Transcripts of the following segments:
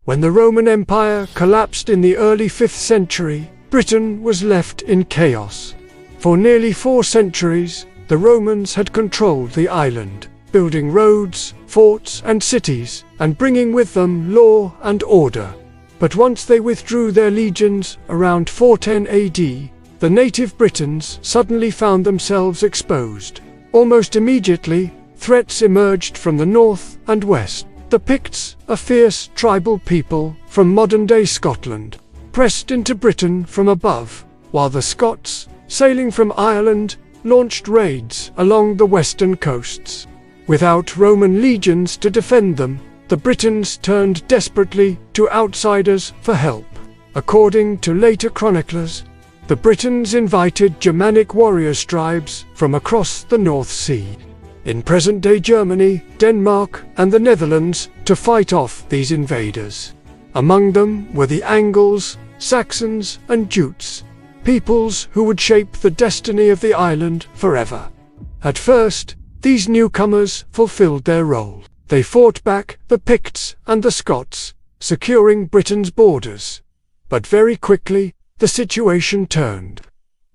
When the Roman Empire collapsed in the early 5th century, Britain was left in chaos. For nearly 4 centuries, the Romans had controlled the island, building roads, forts, and cities, and bringing with them law and order. But once they withdrew their legions around 410 AD, the native Britons suddenly found themselves exposed. Almost immediately, threats emerged from the north and west. The Picts, a fierce tribal people from modern-day Scotland, pressed into Britain from above, while the Scots, sailing from Ireland, launched raids along the western coasts. Without Roman legions to defend them, the Britons turned desperately to outsiders for help. According to later chroniclers, the Britons invited Germanic warrior tribes from across the North Sea, in present-day Germany, Denmark, and the Netherlands, to fight off these invaders. Among them were the Angles, Saxons, and Jutes, peoples who would shape the destiny of the island forever. At first, these newcomers fulfilled their role. They fought back the Picts and the Scots, securing Britain's borders. But very quickly, the situation turned.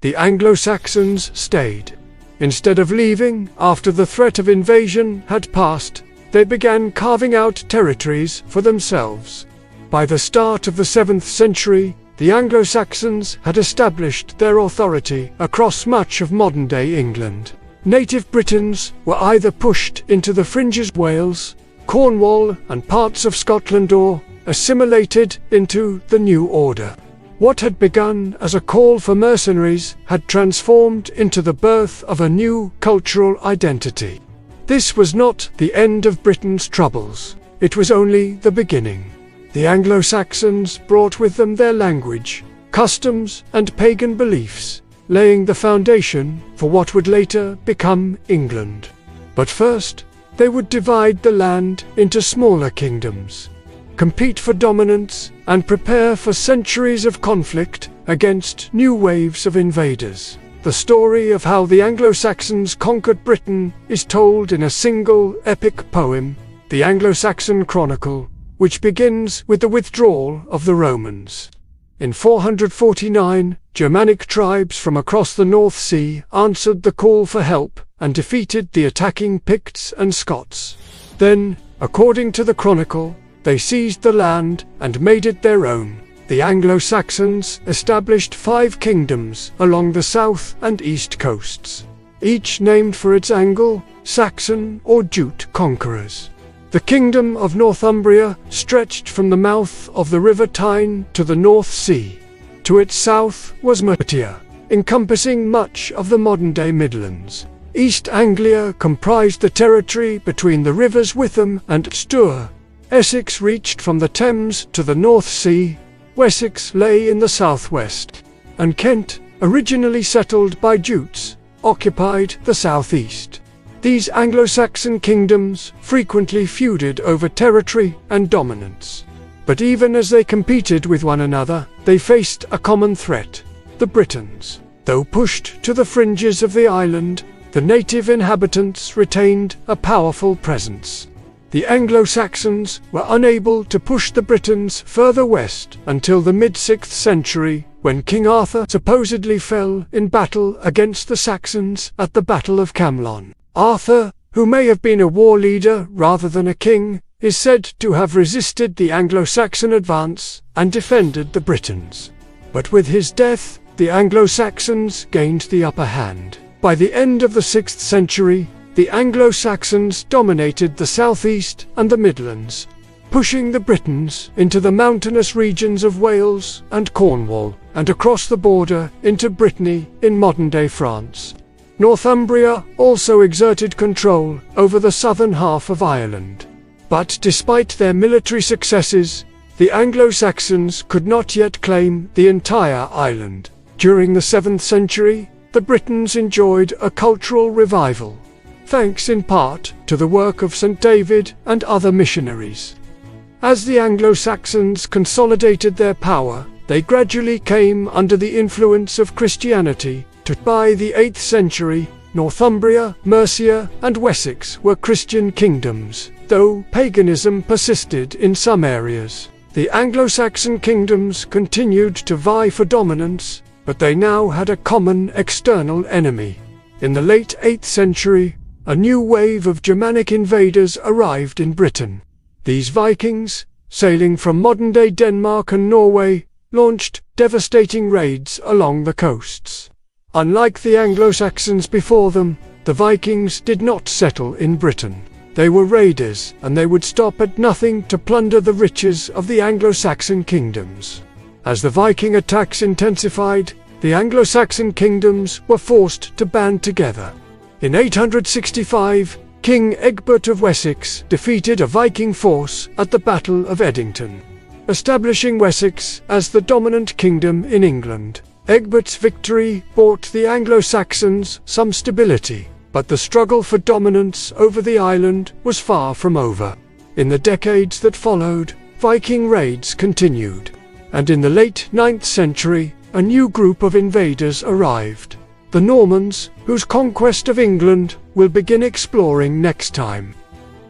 The Anglo-Saxons stayed. Instead of leaving after the threat of invasion had passed, they began carving out territories for themselves. By the start of the 7th century, the Anglo-Saxons had established their authority across much of modern-day England. Native Britons were either pushed into the fringes of Wales, Cornwall, and parts of Scotland, or assimilated into the new order. What had begun as a call for mercenaries had transformed into the birth of a new cultural identity. This was not the end of Britain's troubles. It was only the beginning. The Anglo-Saxons brought with them their language, customs, and pagan beliefs, laying the foundation for what would later become England. But first, they would divide the land into smaller kingdoms, compete for dominance, and prepare for centuries of conflict against new waves of invaders. The story of how the Anglo-Saxons conquered Britain is told in a single epic poem, the Anglo-Saxon Chronicle, which begins with the withdrawal of the Romans. In 449, Germanic tribes from across the North Sea answered the call for help and defeated the attacking Picts and Scots. Then, according to the Chronicle, they seized the land and made it their own. The Anglo-Saxons established 5 kingdoms along the south and east coasts, each named for its Anglo, Saxon, or Jute conquerors. The kingdom of Northumbria stretched from the mouth of the River Tyne to the North Sea. To its south was Mercia, encompassing much of the modern-day Midlands. East Anglia comprised the territory between the rivers Witham and Stour. Essex reached from the Thames to the North Sea. Wessex lay in the southwest, and Kent, originally settled by Jutes, occupied the southeast. These Anglo-Saxon kingdoms frequently feuded over territory and dominance. But even as they competed with one another, they faced a common threat: the Britons. Though pushed to the fringes of the island, the native inhabitants retained a powerful presence. The Anglo-Saxons were unable to push the Britons further west until the mid-6th century, when King Arthur supposedly fell in battle against the Saxons at the Battle of Camlon. Arthur, who may have been a war leader rather than a king, is said to have resisted the Anglo-Saxon advance and defended the Britons. But with his death, the Anglo-Saxons gained the upper hand. By the end of the 6th century, the Anglo-Saxons dominated the southeast and the Midlands, pushing the Britons into the mountainous regions of Wales and Cornwall, and across the border into Brittany in modern-day France. Northumbria also exerted control over the southern half of Ireland. But despite their military successes, the Anglo-Saxons could not yet claim the entire island. During the 7th century, the Britons enjoyed a cultural revival, thanks in part to the work of St. David and other missionaries. As the Anglo-Saxons consolidated their power, they gradually came under the influence of Christianity. By the 8th century, Northumbria, Mercia, and Wessex were Christian kingdoms, though paganism persisted in some areas. The Anglo-Saxon kingdoms continued to vie for dominance, but they now had a common external enemy. In the late 8th century, a new wave of Germanic invaders arrived in Britain. These Vikings, sailing from modern-day Denmark and Norway, launched devastating raids along the coasts. Unlike the Anglo-Saxons before them, the Vikings did not settle in Britain. They were raiders, and they would stop at nothing to plunder the riches of the Anglo-Saxon kingdoms. As the Viking attacks intensified, the Anglo-Saxon kingdoms were forced to band together. In 865, King Egbert of Wessex defeated a Viking force at the Battle of Edington, establishing Wessex as the dominant kingdom in England. Egbert's victory brought the Anglo-Saxons some stability, but the struggle for dominance over the island was far from over. In the decades that followed, Viking raids continued, and in the late 9th century, a new group of invaders arrived. The Normans, whose conquest of England we'll begin exploring next time.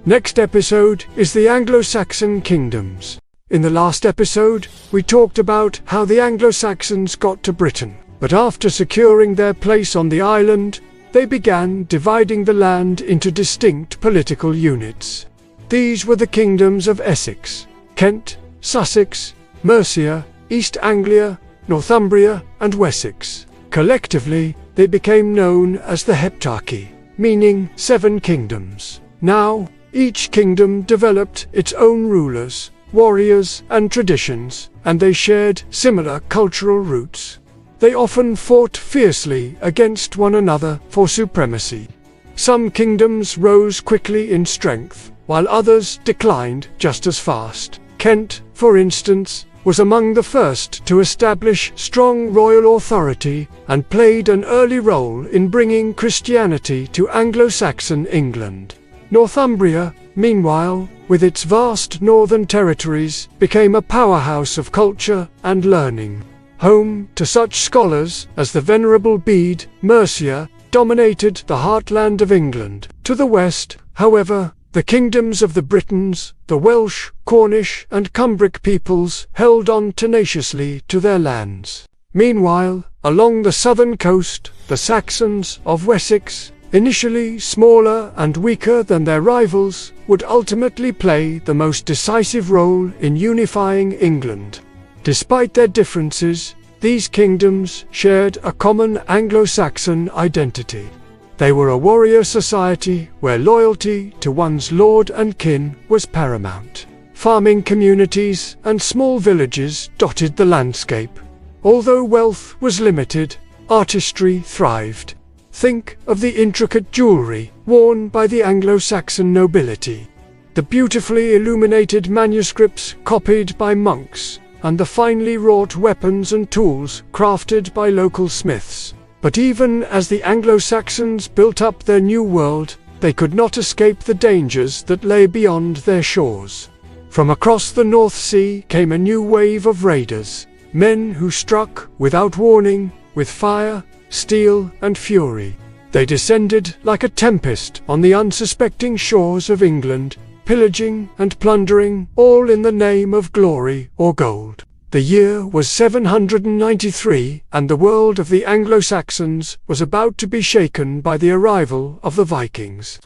Next episode is the Anglo-Saxon kingdoms. In the last episode, we talked about how the Anglo-Saxons got to Britain, but after securing their place on the island, they began dividing the land into distinct political units. These were the kingdoms of Essex, Kent, Sussex, Mercia, East Anglia, Northumbria, and Wessex. Collectively, they became known as the Heptarchy, meaning 7 kingdoms. Now, each kingdom developed its own rulers, warriors, and traditions, and they shared similar cultural roots. They often fought fiercely against one another for supremacy. Some kingdoms rose quickly in strength, while others declined just as fast. Kent, for instance, was among the first to establish strong royal authority and played an early role in bringing Christianity to Anglo-Saxon England. Northumbria, meanwhile, with its vast northern territories, became a powerhouse of culture and learning. Home to such scholars as the Venerable Bede, Mercia dominated the heartland of England. To the west, however, the kingdoms of the Britons, the Welsh, Cornish, and Cumbric peoples held on tenaciously to their lands. Meanwhile, along the southern coast, the Saxons of Wessex, initially smaller and weaker than their rivals, would ultimately play the most decisive role in unifying England. Despite their differences, these kingdoms shared a common Anglo-Saxon identity. They were a warrior society where loyalty to one's lord and kin was paramount. Farming communities and small villages dotted the landscape. Although wealth was limited, artistry thrived. Think of the intricate jewelry worn by the Anglo-Saxon nobility, the beautifully illuminated manuscripts copied by monks, and the finely wrought weapons and tools crafted by local smiths. But even as the Anglo-Saxons built up their new world, they could not escape the dangers that lay beyond their shores. From across the North Sea came a new wave of raiders, men who struck without warning, with fire, steel, and fury. They descended like a tempest on the unsuspecting shores of England, pillaging and plundering, all in the name of glory or gold. The year was 793, and the world of the Anglo-Saxons was about to be shaken by the arrival of the Vikings.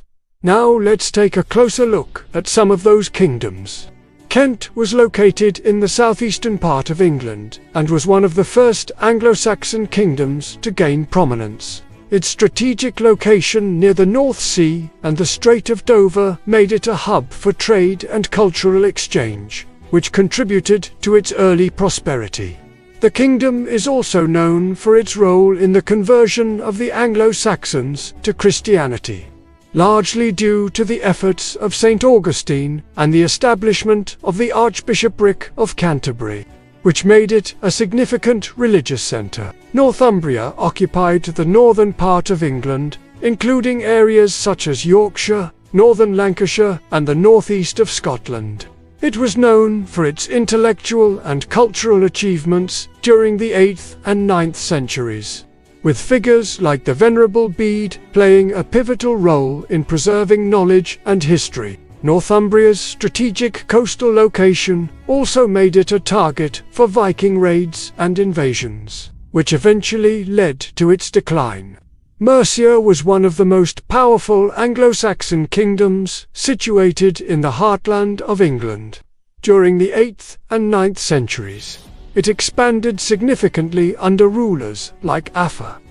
Now let's take a closer look at some of those kingdoms. Kent was located in the southeastern part of England, and was one of the first Anglo-Saxon kingdoms to gain prominence. Its strategic location near the North Sea and the Strait of Dover made it a hub for trade and cultural exchange, which contributed to its early prosperity. The kingdom is also known for its role in the conversion of the Anglo-Saxons to Christianity, largely due to the efforts of St. Augustine and the establishment of the Archbishopric of Canterbury, which made it a significant religious centre. Northumbria occupied the northern part of England, including areas such as Yorkshire, northern Lancashire, and the northeast of Scotland. It was known for its intellectual and cultural achievements during the 8th and 9th centuries, with figures like the Venerable Bede playing a pivotal role in preserving knowledge and history. Northumbria's strategic coastal location also made it a target for Viking raids and invasions, which eventually led to its decline. Mercia was one of the most powerful Anglo-Saxon kingdoms situated in the heartland of England. During the 8th and 9th centuries, it expanded significantly under rulers like Æthelflæd.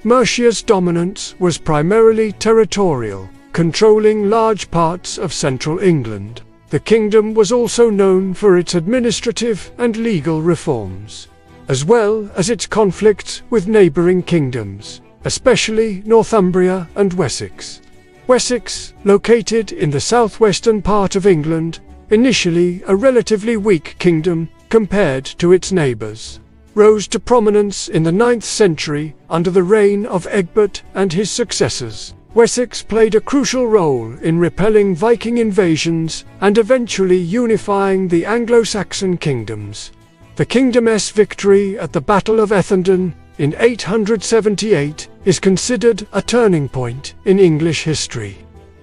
Mercia's dominance was primarily territorial, controlling large parts of central England. The kingdom was also known for its administrative and legal reforms, as well as its conflicts with neighbouring kingdoms, especially Northumbria and Wessex. Wessex, located in the southwestern part of England, initially a relatively weak kingdom compared to its neighbours, rose to prominence in the 9th century under the reign of Egbert and his successors. Wessex played a crucial role in repelling Viking invasions and eventually unifying the Anglo-Saxon kingdoms. The kingdom's victory at the Battle of Edington in 878 is considered a turning point in English history.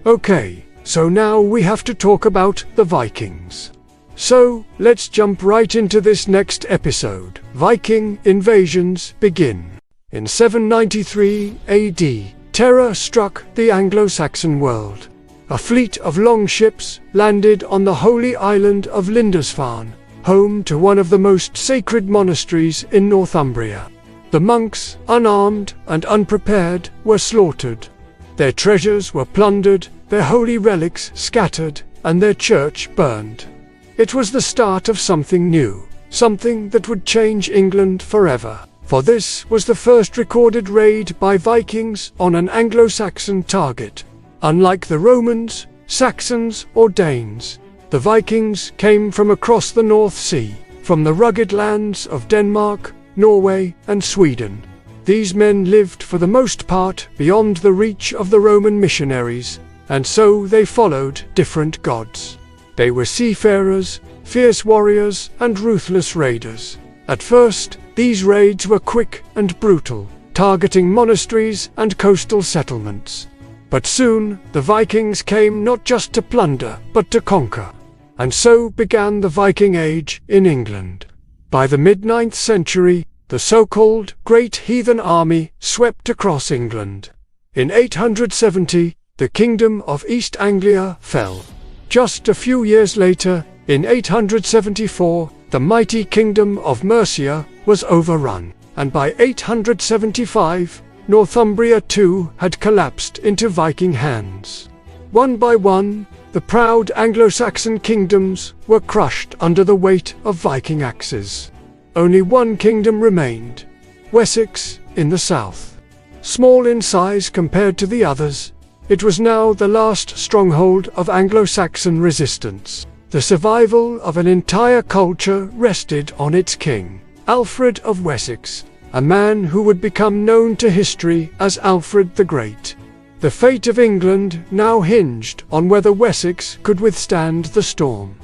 Okay, so now we have to talk about the Vikings. So, let's jump right into this next episode. Viking invasions begin. In 793 AD, terror struck the Anglo-Saxon world. A fleet of longships landed on the holy island of Lindisfarne, home to one of the most sacred monasteries in Northumbria. The monks, unarmed and unprepared, were slaughtered. Their treasures were plundered, their holy relics scattered, and their church burned. It was the start of something new, something that would change England forever. For this was the first recorded raid by Vikings on an Anglo-Saxon target. Unlike the Romans, Saxons, or Danes, the Vikings came from across the North Sea, from the rugged lands of Denmark, Norway, and Sweden. These men lived for the most part beyond the reach of the Roman missionaries, and so they followed different gods. They were seafarers, fierce warriors, and ruthless raiders. At first, these raids were quick and brutal, targeting monasteries and coastal settlements. But soon, the Vikings came not just to plunder, but to conquer. And so began the Viking Age in England. By the mid-9th century, the so-called Great Heathen Army swept across England. In 870, the Kingdom of East Anglia fell. Just a few years later, in 874, the mighty Kingdom of Mercia was overrun, and by 875, Northumbria too had collapsed into Viking hands. One by one, the proud Anglo-Saxon kingdoms were crushed under the weight of Viking axes. Only one kingdom remained, Wessex in the south. Small in size compared to the others, it was now the last stronghold of Anglo-Saxon resistance. The survival of an entire culture rested on its king, Alfred of Wessex, a man who would become known to history as Alfred the Great. The fate of England now hinged on whether Wessex could withstand the storm.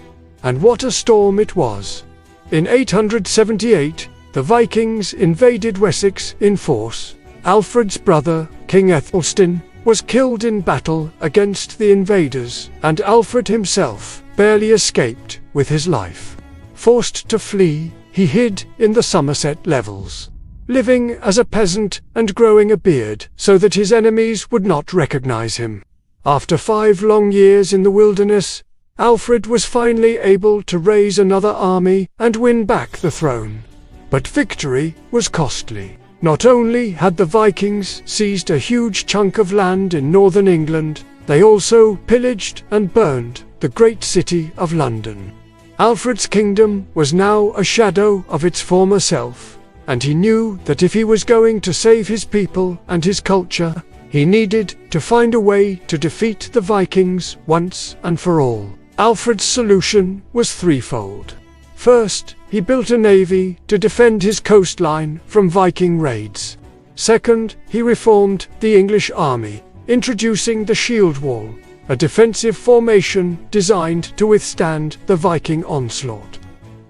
And what a storm it was! In 878, the Vikings invaded Wessex in force. Alfred's brother, King Æthelstan, was killed in battle against the invaders, and Alfred himself barely escaped with his life. Forced to flee, he hid in the Somerset levels, living as a peasant and growing a beard so that his enemies would not recognize him. After 5 long years in the wilderness, Alfred was finally able to raise another army and win back the throne. But victory was costly. Not only had the Vikings seized a huge chunk of land in northern England, they also pillaged and burned the great city of London. Alfred's kingdom was now a shadow of its former self, and he knew that if he was going to save his people and his culture, he needed to find a way to defeat the Vikings once and for all. Alfred's solution was threefold. First, he built a navy to defend his coastline from Viking raids. Second, he reformed the English army, introducing the shield wall, a defensive formation designed to withstand the Viking onslaught.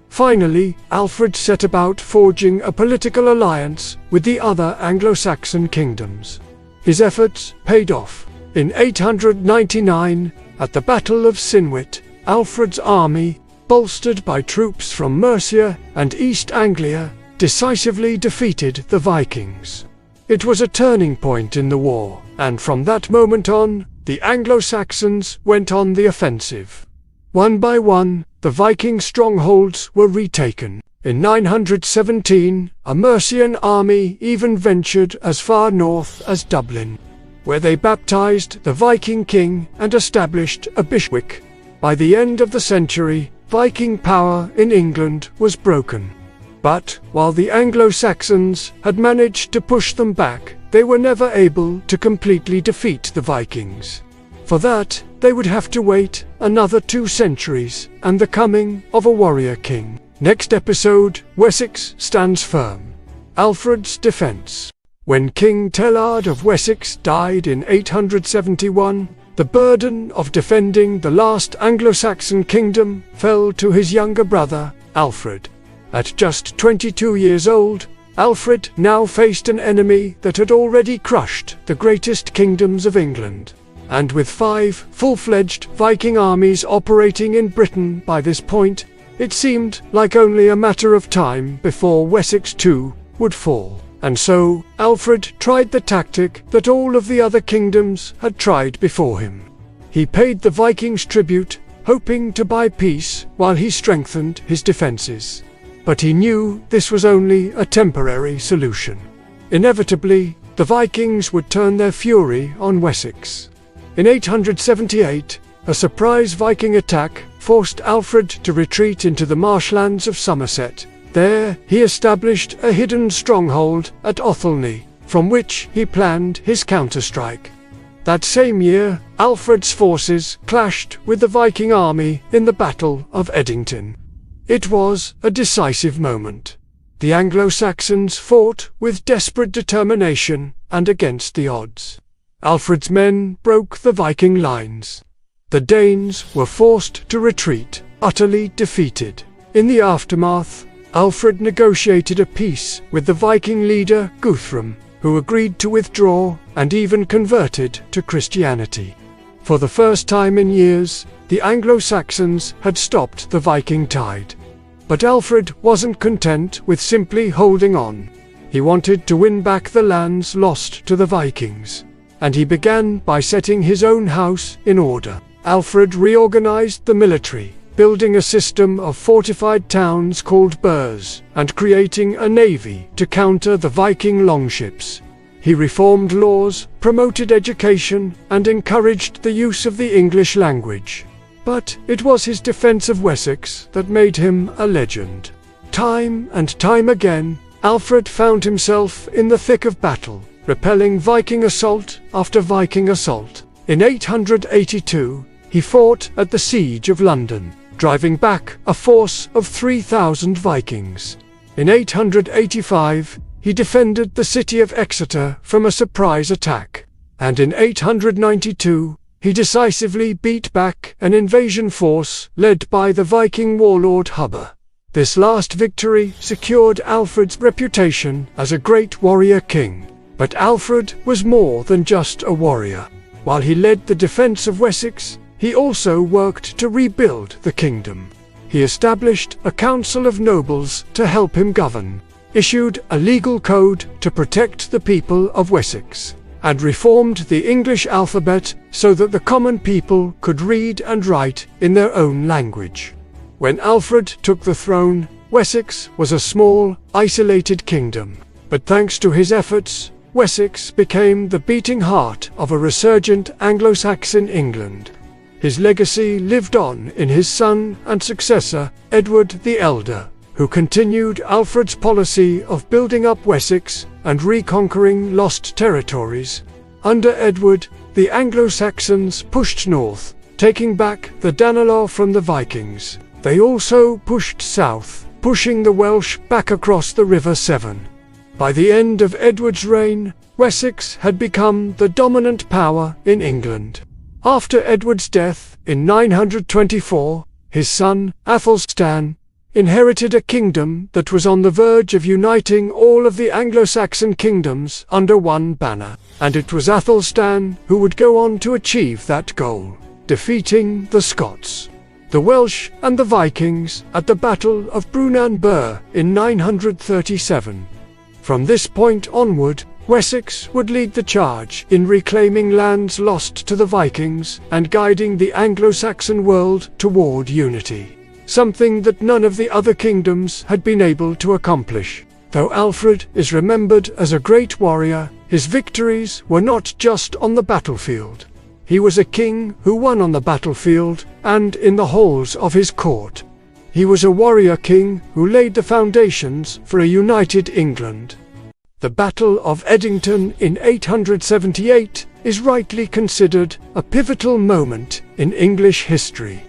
Finally, Alfred set about forging a political alliance with the other Anglo-Saxon kingdoms. His efforts paid off. In 899, At the Battle of Sinwit, Alfred's army, bolstered by troops from Mercia and East Anglia, decisively defeated the Vikings. It was a turning point in the war, and from that moment on, the Anglo-Saxons went on the offensive. One by one, the Viking strongholds were retaken. In 917, a Mercian army even ventured as far north as Dublin, where they baptized the Viking king and established a bishopric. By the end of the century, Viking power in England was broken. But, while the Anglo-Saxons had managed to push them back, they were never able to completely defeat the Vikings. For that, they would have to wait another 2 centuries and the coming of a warrior king. Next episode, Wessex stands firm. Alfred's defense. When King Tellard of Wessex died in 871, the burden of defending the last Anglo-Saxon kingdom fell to his younger brother, Alfred. At just 22 years old, Alfred now faced an enemy that had already crushed the greatest kingdoms of England. And with 5 full-fledged Viking armies operating in Britain by this point, it seemed like only a matter of time before Wessex too would fall. And so, Alfred tried the tactic that all of the other kingdoms had tried before him. He paid the Vikings tribute, hoping to buy peace while he strengthened his defenses. But he knew this was only a temporary solution. Inevitably, the Vikings would turn their fury on Wessex. In 878, a surprise Viking attack forced Alfred to retreat into the marshlands of Somerset. There, he established a hidden stronghold at Æthelflæd, from which he planned his counterstrike. That same year, Alfred's forces clashed with the Viking army in the Battle of Edington. It was a decisive moment. The Anglo-Saxons fought with desperate determination and against the odds. Alfred's men broke the Viking lines. The Danes were forced to retreat, utterly defeated. In the aftermath, Alfred negotiated a peace with the Viking leader Guthrum, who agreed to withdraw and even converted to Christianity. For the first time in years, the Anglo-Saxons had stopped the Viking tide. But Alfred wasn't content with simply holding on. He wanted to win back the lands lost to the Vikings, and he began by setting his own house in order. Alfred reorganized the military, building a system of fortified towns called burhs, and creating a navy to counter the Viking longships. He reformed laws, promoted education, and encouraged the use of the English language. But it was his defense of Wessex that made him a legend. Time and time again, Alfred found himself in the thick of battle, repelling Viking assault after Viking assault. In 882, he fought at the Siege of London, driving back a force of 3,000 Vikings. In 885, he defended the city of Exeter from a surprise attack. And in 892, he decisively beat back an invasion force led by the Viking warlord Hubba. This last victory secured Alfred's reputation as a great warrior king. But Alfred was more than just a warrior. While he led the defense of Wessex, he also worked to rebuild the kingdom. He established a council of nobles to help him govern, issued a legal code to protect the people of Wessex, and reformed the English alphabet so that the common people could read and write in their own language. When Alfred took the throne, Wessex was a small, isolated kingdom. But thanks to his efforts, Wessex became the beating heart of a resurgent Anglo-Saxon England. His legacy lived on in his son and successor, Edward the Elder, who continued Alfred's policy of building up Wessex and reconquering lost territories. Under Edward, the Anglo-Saxons pushed north, taking back the Danelaw from the Vikings. They also pushed south, pushing the Welsh back across the River Severn. By the end of Edward's reign, Wessex had become the dominant power in England. After Edward's death in 924, his son, Æthelstan, inherited a kingdom that was on the verge of uniting all of the Anglo-Saxon kingdoms under one banner. And it was Æthelstan who would go on to achieve that goal. defeating the Scots, the Welsh and the Vikings at the Battle of Brunanburh in 937. From this point onward, Wessex would lead the charge in reclaiming lands lost to the Vikings and guiding the Anglo-Saxon world toward unity, something that none of the other kingdoms had been able to accomplish. Though Alfred is remembered as a great warrior, his victories were not just on the battlefield. He was a king who won on the battlefield and in the halls of his court. He was a warrior king who laid the foundations for a united England. The Battle of Edington in 878 is rightly considered a pivotal moment in English history.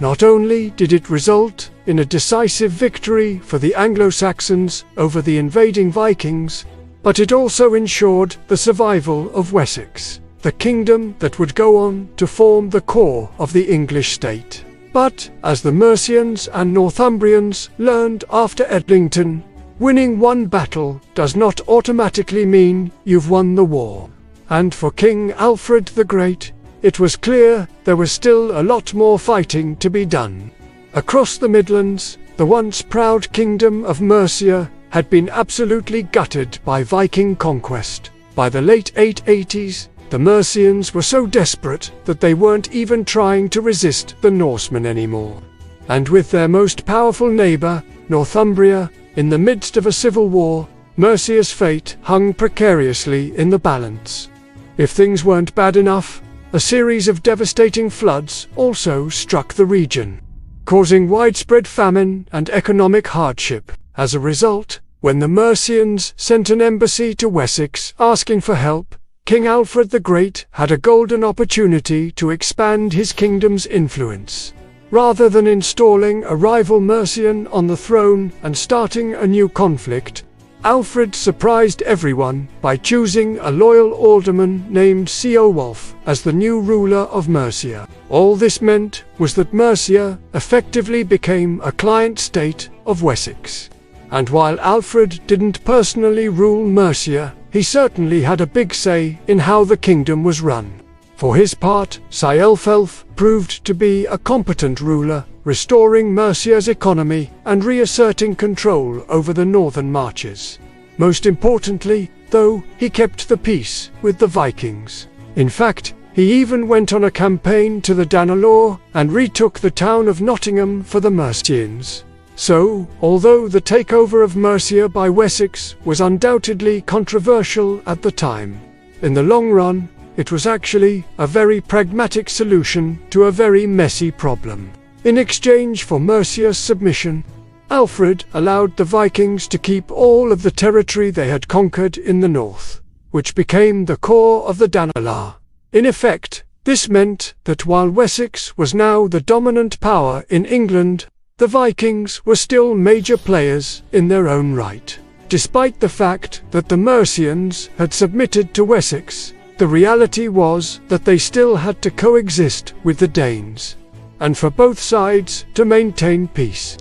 Not only did it result in a decisive victory for the Anglo-Saxons over the invading Vikings, but it also ensured the survival of Wessex, the kingdom that would go on to form the core of the English state. But, as the Mercians and Northumbrians learned after Edington, winning one battle does not automatically mean you've won the war. And for King Alfred the Great, it was clear there was still a lot more fighting to be done. Across the Midlands, the once proud kingdom of Mercia had been absolutely gutted by Viking conquest. By the late 880s, the Mercians were so desperate that they weren't even trying to resist the Norsemen anymore. And with their most powerful neighbour, Northumbria, in the midst of a civil war, Mercia's fate hung precariously in the balance. If things weren't bad enough, a series of devastating floods also struck the region, causing widespread famine and economic hardship. As a result, when the Mercians sent an embassy to Wessex asking for help, King Alfred the Great had a golden opportunity to expand his kingdom's influence. Rather than installing a rival Mercian on the throne and starting a new conflict, Alfred surprised everyone by choosing a loyal alderman named Ceolwulf as the new ruler of Mercia. All this meant was that Mercia effectively became a client state of Wessex. And while Alfred didn't personally rule Mercia, he certainly had a big say in how the kingdom was run. For his part, Æthelflæd proved to be a competent ruler, restoring Mercia's economy and reasserting control over the northern marches. Most importantly, though, he kept the peace with the Vikings. In fact, he even went on a campaign to the Danelaw and retook the town of Nottingham for the Mercians. So, although the takeover of Mercia by Wessex was undoubtedly controversial at the time, in the long run, it was actually a very pragmatic solution to a very messy problem. In exchange for Mercia's submission, Alfred allowed the Vikings to keep all of the territory they had conquered in the north, which became the core of the Danelaw. In effect, this meant that while Wessex was now the dominant power in England, the Vikings were still major players in their own right. Despite the fact that the Mercians had submitted to Wessex, the reality was that they still had to coexist with the Danes, and for both sides to maintain peace,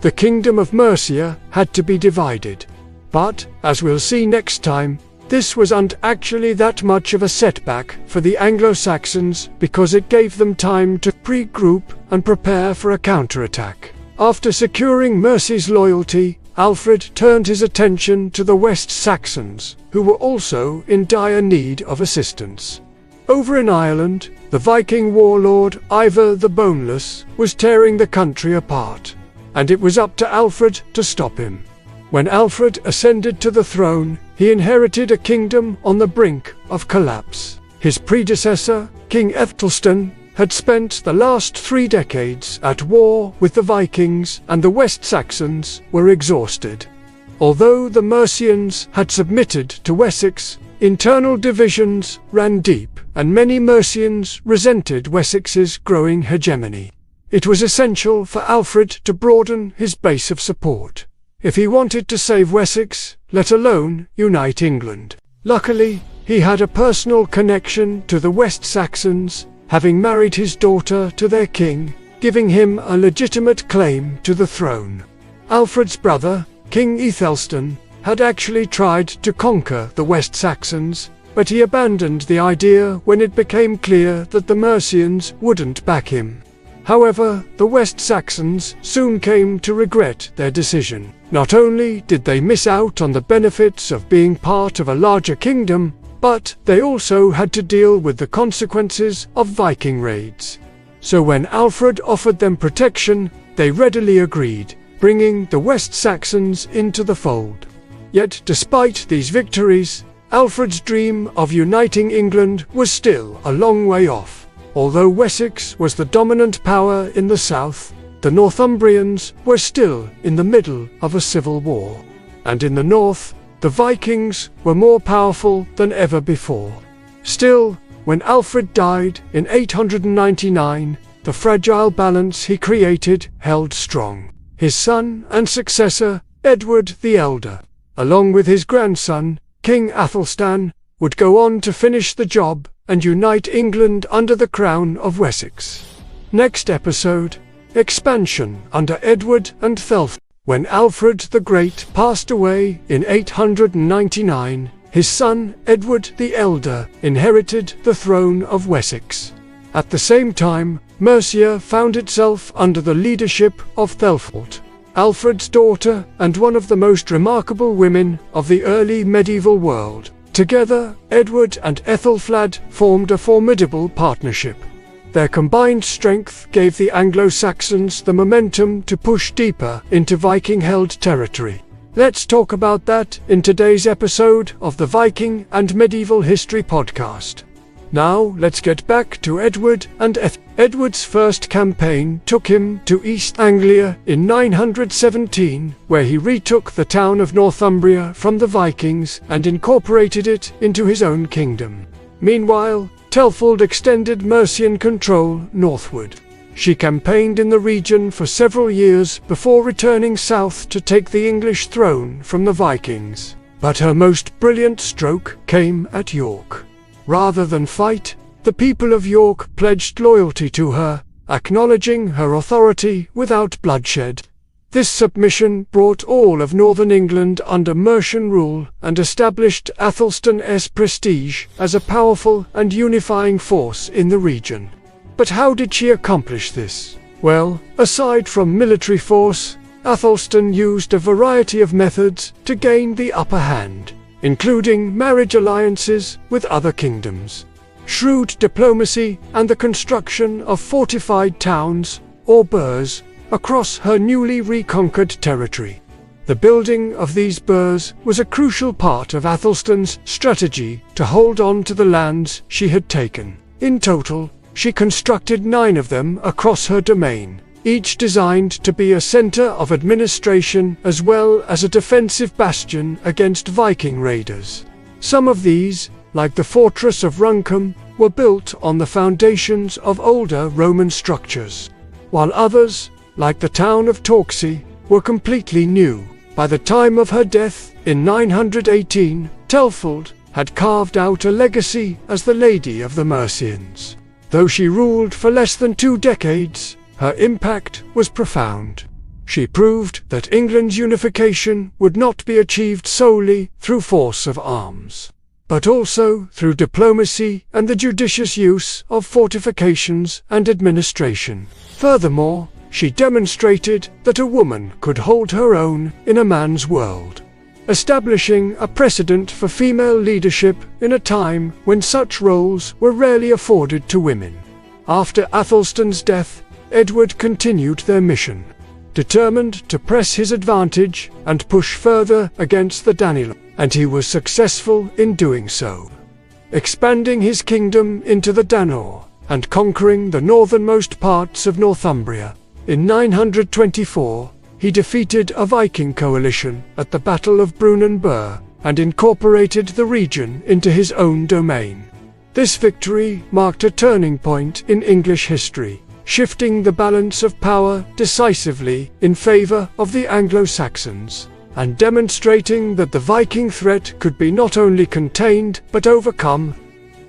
the Kingdom of Mercia had to be divided. But, as we'll see next time, this wasn't actually that much of a setback for the Anglo-Saxons because it gave them time to regroup and prepare for a counterattack. After securing Mercia's loyalty, Alfred turned his attention to the West Saxons, who were also in dire need of assistance. Over in Ireland, the Viking warlord Ivar the Boneless was tearing the country apart, and it was up to Alfred to stop him. When Alfred ascended to the throne, he inherited a kingdom on the brink of collapse. His predecessor, King Æthelstan, had spent the last 3 decades at war with the Vikings, and the West Saxons were exhausted. Although the Mercians had submitted to Wessex, internal divisions ran deep, and many Mercians resented Wessex's growing hegemony. It was essential for Alfred to broaden his base of support if he wanted to save Wessex, let alone unite England. Luckily, he had a personal connection to the West Saxons, having married his daughter to their king, giving him a legitimate claim to the throne. Alfred's brother, King Æthelstan, had actually tried to conquer the West Saxons, but he abandoned the idea when it became clear that the Mercians wouldn't back him. However, the West Saxons soon came to regret their decision. Not only did they miss out on the benefits of being part of a larger kingdom, but they also had to deal with the consequences of Viking raids. So when Alfred offered them protection, they readily agreed, bringing the West Saxons into the fold. Yet despite these victories, Alfred's dream of uniting England was still a long way off. Although Wessex was the dominant power in the south, the Northumbrians were still in the middle of a civil war. And in the north, the Vikings were more powerful than ever before. Still, when Alfred died in 899, the fragile balance he created held strong. His son and successor, Edward the Elder, along with his grandson, King Æthelstan, would go on to finish the job and unite England under the crown of Wessex. Next episode, expansion under Edward and Æthelflæd. When Alfred the Great passed away in 899, his son Edward the Elder inherited the throne of Wessex. At the same time, Mercia found itself under the leadership of Æthelflæd, Alfred's daughter and one of the most remarkable women of the early medieval world. Together, Edward and Æthelflæd formed a formidable partnership. Their combined strength gave the Anglo-Saxons the momentum to push deeper into Viking-held territory. Let's talk about that in today's episode of the Viking and Medieval History podcast. Now, let's get back to Edward and Edward's first campaign took him to East Anglia in 917, where he retook the town of Northumbria from the Vikings and incorporated it into his own kingdom. Meanwhile, Æthelflæd extended Mercian control northward. She campaigned in the region for several years before returning south to take the English throne from the Vikings. But her most brilliant stroke came at York. Rather than fight, the people of York pledged loyalty to her, acknowledging her authority without bloodshed. This submission brought all of northern England under Mercian rule and established Æthelstan's prestige as a powerful and unifying force in the region. But how did she accomplish this? Well, aside from military force, Æthelstan used a variety of methods to gain the upper hand, including marriage alliances with other kingdoms, shrewd diplomacy, and the construction of fortified towns, or burhs, across her newly reconquered territory. The building of these burhs was a crucial part of Æthelstan's strategy to hold on to the lands she had taken. In total, she constructed 9 of them across her domain, each designed to be a center of administration as well as a defensive bastion against Viking raiders. Some of these, like the fortress of Runkum, were built on the foundations of older Roman structures, while others, like the town of Torksey, were completely new. By the time of her death in 918, Æthelflæd had carved out a legacy as the Lady of the Mercians. Though she ruled for less than 2 decades, her impact was profound. She proved that England's unification would not be achieved solely through force of arms, but also through diplomacy and the judicious use of fortifications and administration. Furthermore, she demonstrated that a woman could hold her own in a man's world, establishing a precedent for female leadership in a time when such roles were rarely afforded to women. After Æthelstan's death, Edward continued their mission, determined to press his advantage and push further against the Danelaw, and he was successful in doing so, expanding his kingdom into the Danelaw and conquering the northernmost parts of Northumbria. In 924, he defeated a Viking coalition at the Battle of Brunanburh and incorporated the region into his own domain. This victory marked a turning point in English history, shifting the balance of power decisively in favor of the Anglo-Saxons, and demonstrating that the Viking threat could be not only contained but overcome.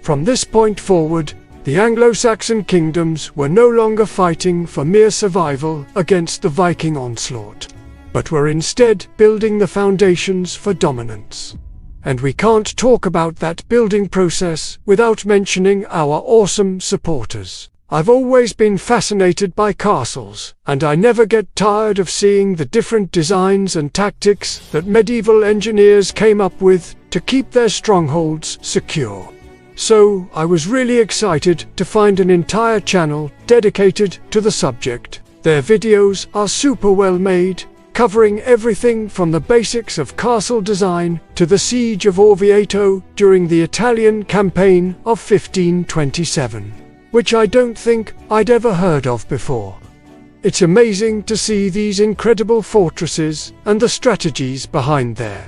From this point forward, the Anglo-Saxon kingdoms were no longer fighting for mere survival against the Viking onslaught, but were instead building the foundations for dominance. And we can't talk about that building process without mentioning our awesome supporters. I've always been fascinated by castles, and I never get tired of seeing the different designs and tactics that medieval engineers came up with to keep their strongholds secure. So I was really excited to find an entire channel dedicated to the subject. Their videos are super well made, covering everything from the basics of castle design to the siege of Orvieto during the Italian campaign of 1527. Which I don't think I'd ever heard of before. It's amazing to see these incredible fortresses and the strategies behind their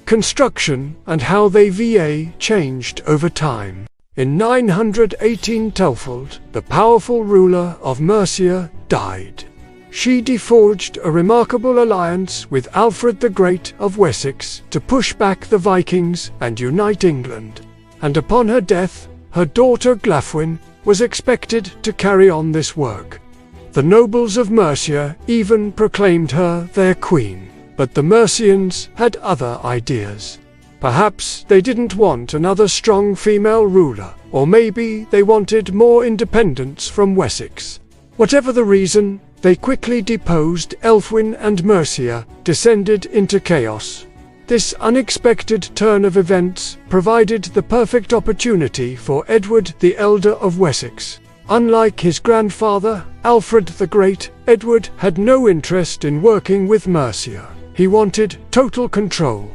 construction and how they changed over time. In 918, Æthelflæd, the powerful ruler of Mercia, died. She forged a remarkable alliance with Alfred the Great of Wessex to push back the Vikings and unite England. And upon her death, her daughter Glafwyn was expected to carry on this work. The nobles of Mercia even proclaimed her their queen, but the Mercians had other ideas. Perhaps they didn't want another strong female ruler, or maybe they wanted more independence from Wessex. Whatever the reason, they quickly deposed Æthelflæd and Mercia descended into chaos. This unexpected turn of events provided the perfect opportunity for Edward the Elder of Wessex. Unlike his grandfather, Alfred the Great, Edward had no interest in working with Mercia. He wanted total control.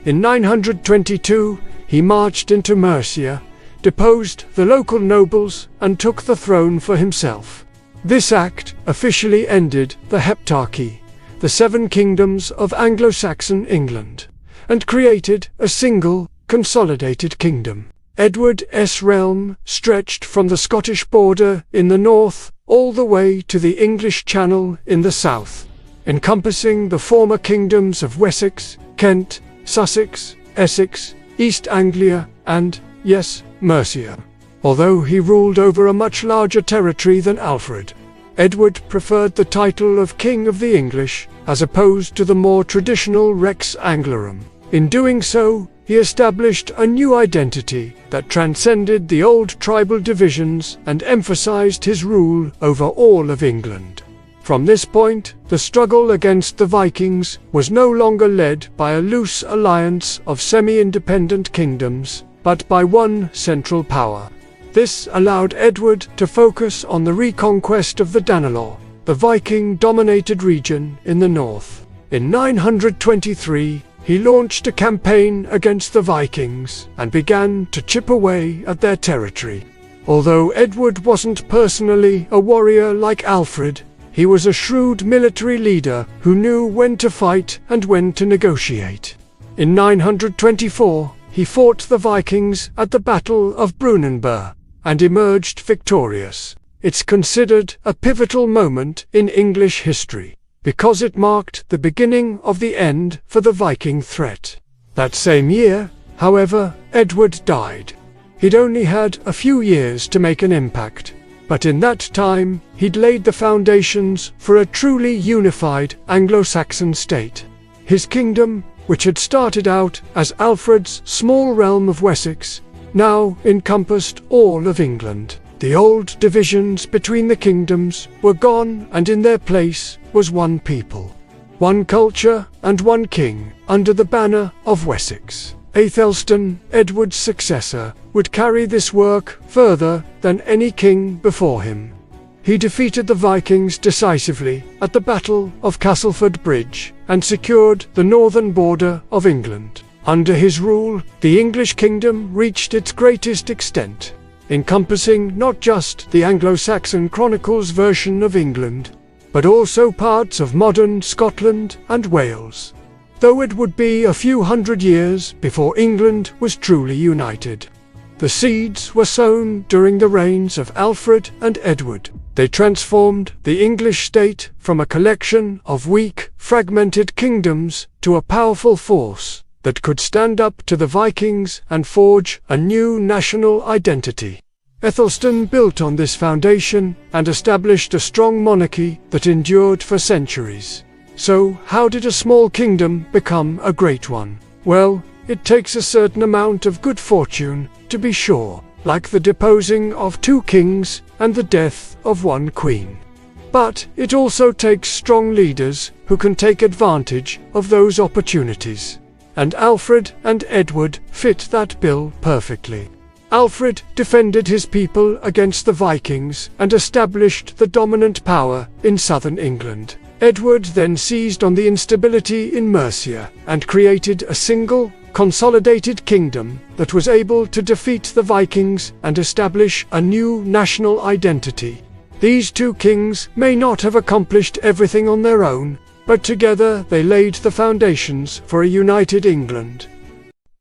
In 922, he marched into Mercia, deposed the local nobles, and took the throne for himself. This act officially ended the Heptarchy, the 7 kingdoms of Anglo-Saxon England, and created a single, consolidated kingdom. Edward's realm stretched from the Scottish border in the north all the way to the English Channel in the south, encompassing the former kingdoms of Wessex, Kent, Sussex, Essex, East Anglia, and, yes, Mercia. Although he ruled over a much larger territory than Alfred, Edward preferred the title of King of the English, as opposed to the more traditional Rex Anglorum. In doing so, he established a new identity that transcended the old tribal divisions and emphasized his rule over all of England. From this point, the struggle against the Vikings was no longer led by a loose alliance of semi-independent kingdoms, but by one central power. This allowed Edward to focus on the reconquest of the Danelaw, the Viking-dominated region in the north. In 923, he launched a campaign against the Vikings and began to chip away at their territory. Although Edward wasn't personally a warrior like Alfred, he was a shrewd military leader who knew when to fight and when to negotiate. In 924, he fought the Vikings at the Battle of Brunanburh and emerged victorious. It's considered a pivotal moment in English history, because it marked the beginning of the end for the Viking threat. That same year, however, Edward died. He'd only had a few years to make an impact, but in that time, he'd laid the foundations for a truly unified Anglo-Saxon state. His kingdom, which had started out as Alfred's small realm of Wessex, now encompassed all of England. The old divisions between the kingdoms were gone, and in their place was one people, one culture, and one king, under the banner of Wessex. Æthelstan, Edward's successor, would carry this work further than any king before him. He defeated the Vikings decisively at the Battle of Castleford Bridge and secured the northern border of England. Under his rule, the English kingdom reached its greatest extent, encompassing not just the Anglo-Saxon Chronicles version of England, but also parts of modern Scotland and Wales, though it would be a few hundred years before England was truly united. The seeds were sown during the reigns of Alfred and Edward. They transformed the English state from a collection of weak, fragmented kingdoms to a powerful force that could stand up to the Vikings and forge a new national identity. Æthelstan built on this foundation and established a strong monarchy that endured for centuries. So, how did a small kingdom become a great one? Well, it takes a certain amount of good fortune, to be sure, like the deposing of 2 kings and the death of 1 queen. But it also takes strong leaders who can take advantage of those opportunities. And Alfred and Edward fit that bill perfectly. Alfred defended his people against the Vikings and established the dominant power in southern England. Edward then seized on the instability in Mercia and created a single, consolidated kingdom that was able to defeat the Vikings and establish a new national identity. These 2 kings may not have accomplished everything on their own, but together they laid the foundations for a united England.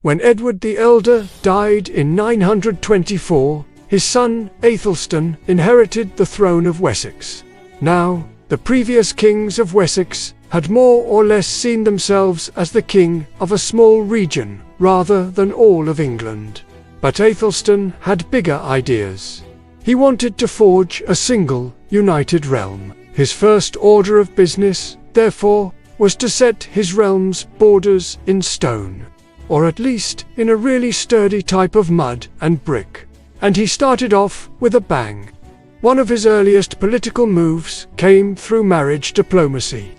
When Edward the Elder died in 924, his son Æthelstan inherited the throne of Wessex. Now, the previous kings of Wessex had more or less seen themselves as the king of a small region rather than all of England. But Æthelstan had bigger ideas. He wanted to forge a single, united realm. His first order of business, therefore, was to set his realm's borders in stone, or at least in a really sturdy type of mud and brick. And he started off with a bang. One of his earliest political moves came through marriage diplomacy.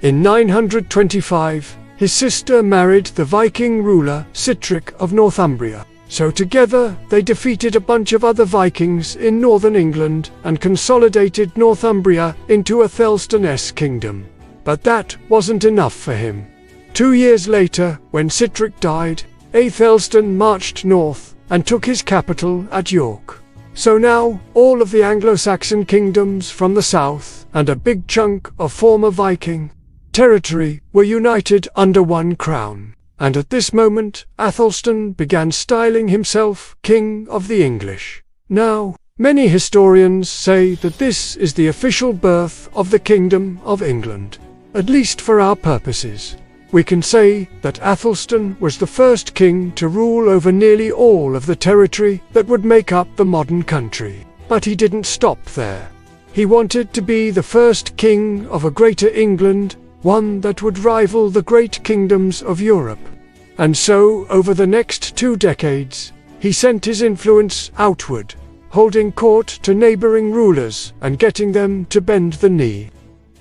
In 925, his sister married the Viking ruler Sitric of Northumbria. So together they defeated a bunch of other Vikings in northern England and consolidated Northumbria into Æthelstan's kingdom. But that wasn't enough for him. 2 years later, when Sitric died, Æthelstan marched north and took his capital at York. So now, all of the Anglo-Saxon kingdoms from the south and a big chunk of former Viking territory were united under one crown. And at this moment, Æthelstan began styling himself King of the English. Now, many historians say that this is the official birth of the Kingdom of England. At least for our purposes. We can say that Æthelstan was the first king to rule over nearly all of the territory that would make up the modern country. But he didn't stop there. He wanted to be the first king of a greater England, one that would rival the great kingdoms of Europe. And so, over the next 2 decades, he sent his influence outward, holding court to neighboring rulers and getting them to bend the knee.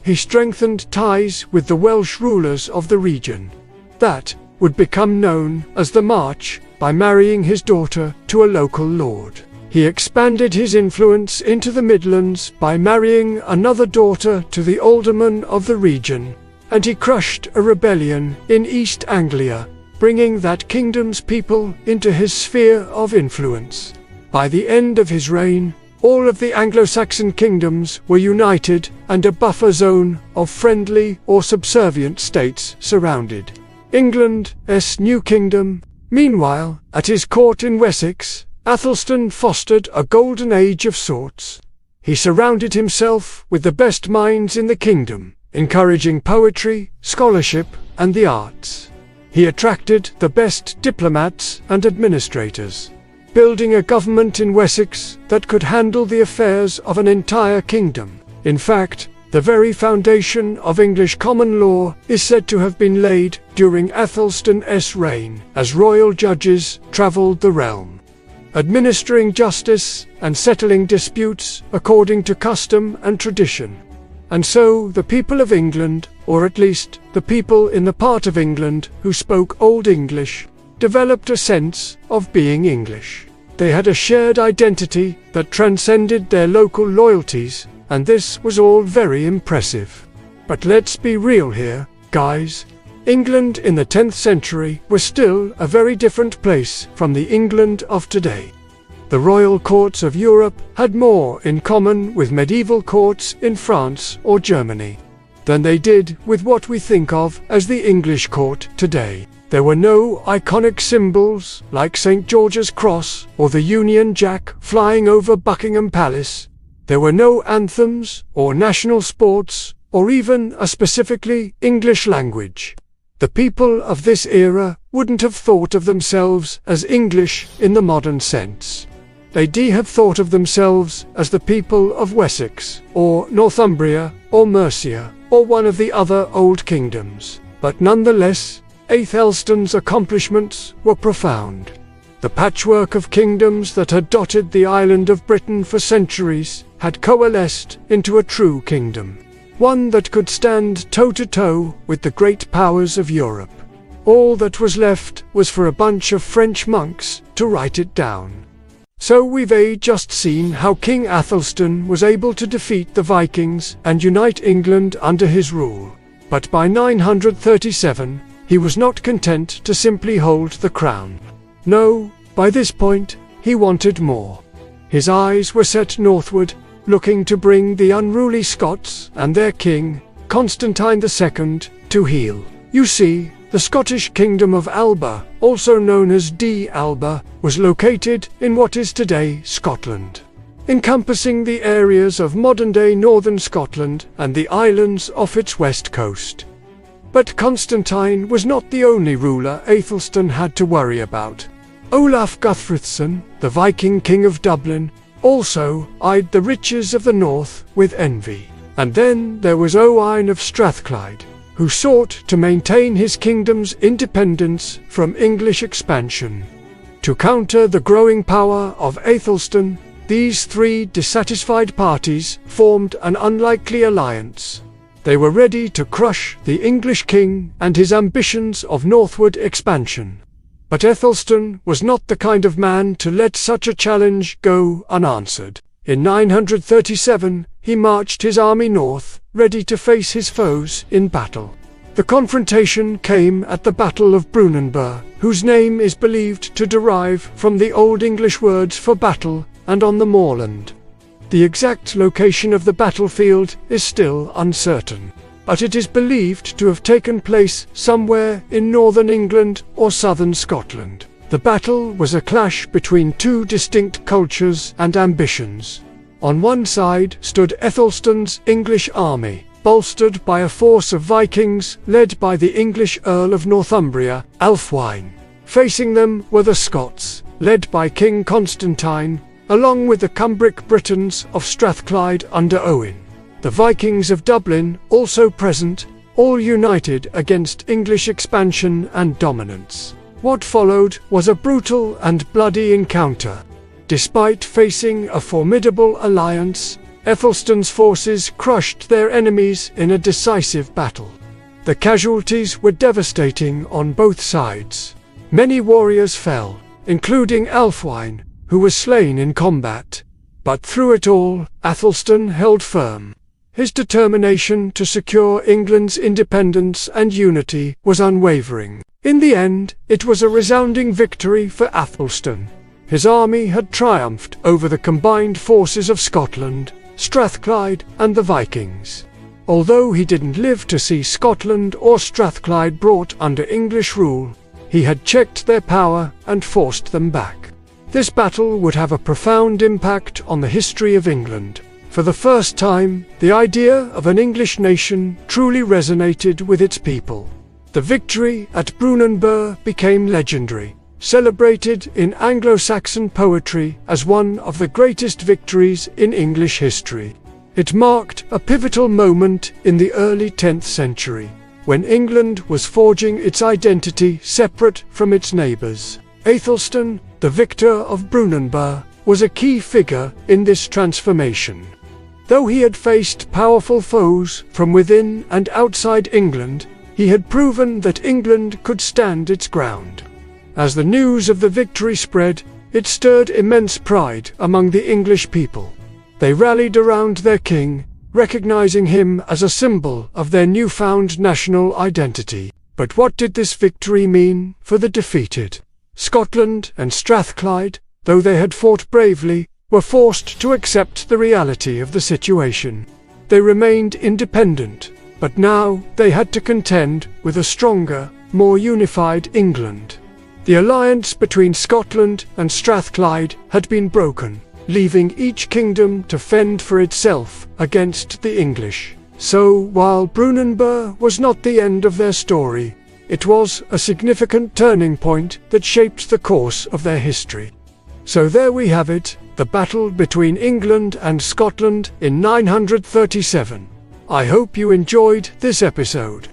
He strengthened ties with the Welsh rulers of the region. That would become known as the March by marrying his daughter to a local lord. He expanded his influence into the Midlands by marrying another daughter to the alderman of the region, and he crushed a rebellion in East Anglia, bringing that kingdom's people into his sphere of influence. By the end of his reign, all of the Anglo-Saxon kingdoms were united and a buffer zone of friendly or subservient states surrounded England's new kingdom. Meanwhile, at his court in Wessex, Æthelstan fostered a golden age of sorts. He surrounded himself with the best minds in the kingdom, encouraging poetry, scholarship, and the arts. He attracted the best diplomats and administrators, building a government in Wessex that could handle the affairs of an entire kingdom. In fact, the very foundation of English common law is said to have been laid during Æthelstan's reign, as royal judges travelled the realm, administering justice and settling disputes according to custom and tradition. And so the people of England, or at least the people in the part of England who spoke Old English, developed a sense of being English. They had a shared identity that transcended their local loyalties, and this was all very impressive. But let's be real here, guys. England in the 10th century was still a very different place from the England of today. The royal courts of Europe had more in common with medieval courts in France or Germany than they did with what we think of as the English court today. There were no iconic symbols like St. George's Cross or the Union Jack flying over Buckingham Palace. There were no anthems or national sports or even a specifically English language. The people of this era wouldn't have thought of themselves as English in the modern sense. They'd have thought of themselves as the people of Wessex, or Northumbria, or Mercia, or one of the other old kingdoms. But nonetheless, Æthelstan's accomplishments were profound. The patchwork of kingdoms that had dotted the island of Britain for centuries had coalesced into a true kingdom, one that could stand toe-to-toe with the great powers of Europe. All that was left was for a bunch of French monks to write it down. So we've just seen how King Æthelstan was able to defeat the Vikings and unite England under his rule. But by 937, he was not content to simply hold the crown. No, by this point, he wanted more. His eyes were set northward, looking to bring the unruly Scots and their king, Constantine II, to heel. You see, the Scottish kingdom of Alba, also known as Alba, was located in what is today Scotland, encompassing the areas of modern-day northern Scotland and the islands off its west coast. But Constantine was not the only ruler Æthelstan had to worry about. Olaf Guthfrithson, the Viking king of Dublin, also eyed the riches of the north with envy. And then there was Owain of Strathclyde, who sought to maintain his kingdom's independence from English expansion. To counter the growing power of Æthelstan, these three dissatisfied parties formed an unlikely alliance. They were ready to crush the English king and his ambitions of northward expansion. But Æthelstan was not the kind of man to let such a challenge go unanswered. In 937, he marched his army north, ready to face his foes in battle. The confrontation came at the Battle of Brunanburh, whose name is believed to derive from the Old English words for battle and on the moorland. The exact location of the battlefield is still uncertain, but it is believed to have taken place somewhere in northern England or southern Scotland. The battle was a clash between two distinct cultures and ambitions. On one side stood Æthelstan's English army, bolstered by a force of Vikings led by the English Earl of Northumbria, Ælflæd. Facing them were the Scots, led by King Constantine, along with the Cumbric Britons of Strathclyde under Owain. The Vikings of Dublin, also present, all united against English expansion and dominance. What followed was a brutal and bloody encounter. Despite facing a formidable alliance, Æthelstan's forces crushed their enemies in a decisive battle. The casualties were devastating on both sides. Many warriors fell, including Ælflæd, who was slain in combat. But through it all, Æthelstan held firm. His determination to secure England's independence and unity was unwavering. In the end, it was a resounding victory for Æthelstan. His army had triumphed over the combined forces of Scotland, Strathclyde, and the Vikings. Although he didn't live to see Scotland or Strathclyde brought under English rule, he had checked their power and forced them back. This battle would have a profound impact on the history of England. For the first time, the idea of an English nation truly resonated with its people. The victory at Brunanburh became legendary, celebrated in Anglo-Saxon poetry as one of the greatest victories in English history. It marked a pivotal moment in the early 10th century, when England was forging its identity separate from its neighbours. Æthelstan, the victor of Brunanburh, was a key figure in this transformation. Though he had faced powerful foes from within and outside England, he had proven that England could stand its ground. As the news of the victory spread, it stirred immense pride among the English people. They rallied around their king, recognizing him as a symbol of their newfound national identity. But what did this victory mean for the defeated? Scotland and Strathclyde, though they had fought bravely, were forced to accept the reality of the situation. They remained independent, but now they had to contend with a stronger, more unified England. The alliance between Scotland and Strathclyde had been broken, leaving each kingdom to fend for itself against the English. So, while Brunanburh was not the end of their story, it was a significant turning point that shaped the course of their history. So there we have it, the battle between England and Scotland in 937. I hope you enjoyed this episode.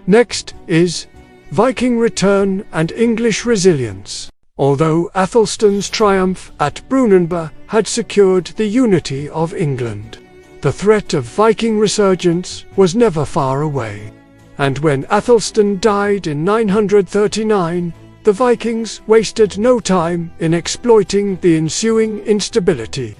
Next is Viking return and English resilience. Although Æthelstan's triumph at Brunanburh had secured the unity of England, the threat of Viking resurgence was never far away. And when Æthelstan died in 939, the Vikings wasted no time in exploiting the ensuing instability.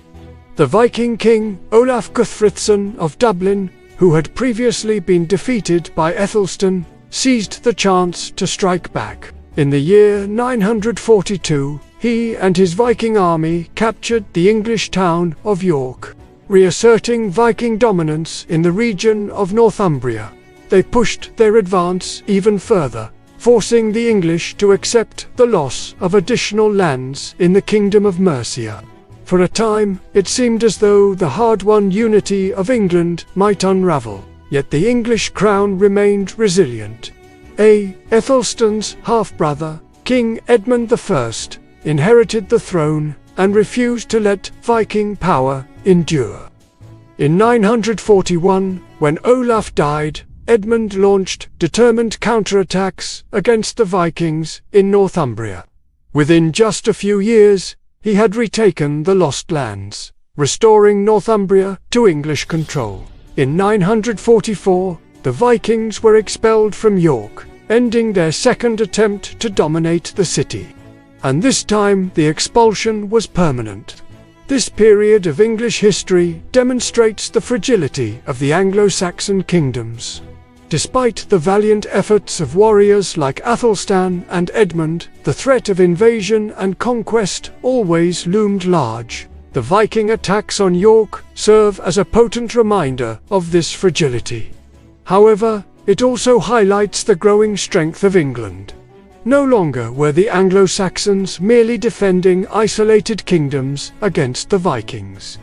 The Viking king Olaf Guthfrithson of Dublin, who had previously been defeated by Æthelstan, seized the chance to strike back. In the year 942, he and his Viking army captured the English town of York, reasserting Viking dominance in the region of Northumbria. They pushed their advance even further, forcing the English to accept the loss of additional lands in the Kingdom of Mercia. For a time, it seemed as though the hard-won unity of England might unravel, yet the English crown remained resilient. Æthelstan's half-brother, King Edmund I, inherited the throne and refused to let Viking power endure. In 941, when Olaf died, Edmund launched determined counterattacks against the Vikings in Northumbria. Within just a few years, he had retaken the lost lands, restoring Northumbria to English control. In 944, the Vikings were expelled from York, ending their second attempt to dominate the city. And this time the expulsion was permanent. This period of English history demonstrates the fragility of the Anglo-Saxon kingdoms. Despite the valiant efforts of warriors like Æthelstan and Edmund, the threat of invasion and conquest always loomed large. The Viking attacks on York serve as a potent reminder of this fragility. However, it also highlights the growing strength of England. No longer were the Anglo-Saxons merely defending isolated kingdoms against the Vikings.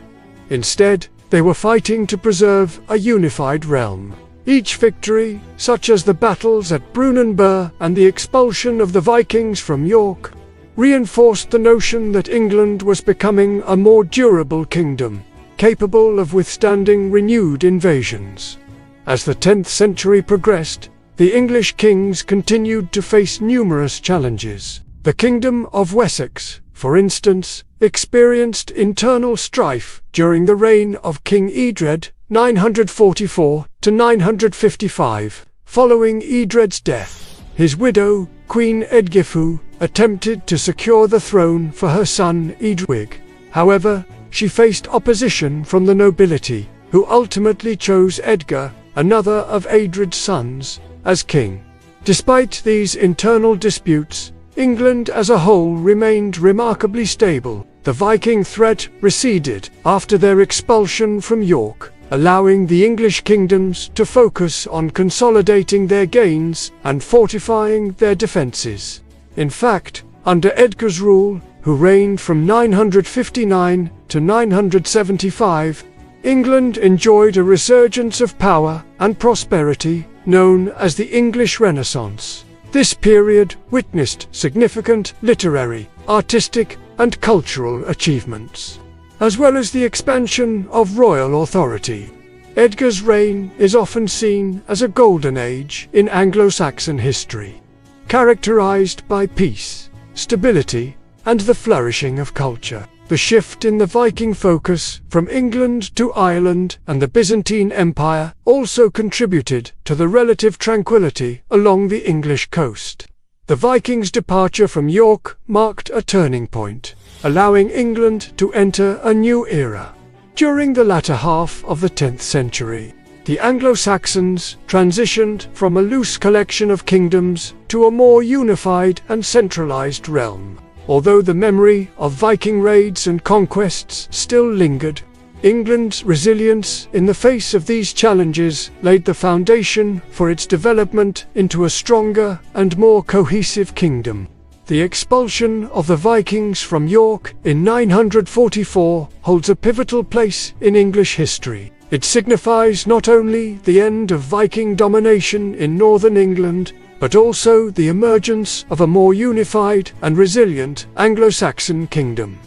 Instead, they were fighting to preserve a unified realm. Each victory, such as the battles at Brunanburh and the expulsion of the Vikings from York, reinforced the notion that England was becoming a more durable kingdom, capable of withstanding renewed invasions. As the 10th century progressed, the English kings continued to face numerous challenges. The Kingdom of Wessex, for instance, experienced internal strife during the reign of King Edred, 944 to 955. Following Edred's death, his widow, Queen Edgifu, attempted to secure the throne for her son Edwig. However, she faced opposition from the nobility, who ultimately chose Edgar, another of Edred's sons, as king. Despite these internal disputes, England as a whole remained remarkably stable. The Viking threat receded after their expulsion from York, allowing the English kingdoms to focus on consolidating their gains and fortifying their defences. In fact, under Edgar's rule, who reigned from 959 to 975, England enjoyed a resurgence of power and prosperity known as the English Renaissance. This period witnessed significant literary, artistic, and cultural achievements, as well as the expansion of royal authority. Edgar's reign is often seen as a golden age in Anglo-Saxon history, characterized by peace, stability, and the flourishing of culture. The shift in the Viking focus from England to Ireland and the Byzantine Empire also contributed to the relative tranquility along the English coast. The Vikings' departure from York marked a turning point, allowing England to enter a new era. During the latter half of the 10th century, the Anglo-Saxons transitioned from a loose collection of kingdoms to a more unified and centralized realm. Although the memory of Viking raids and conquests still lingered, England's resilience in the face of these challenges laid the foundation for its development into a stronger and more cohesive kingdom. The expulsion of the Vikings from York in 944 holds a pivotal place in English history. It signifies not only the end of Viking domination in northern England, but also the emergence of a more unified and resilient Anglo-Saxon kingdom.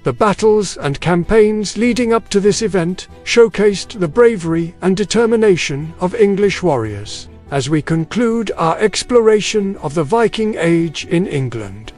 The battles and campaigns leading up to this event showcased the bravery and determination of English warriors, as we conclude our exploration of the Viking Age in England.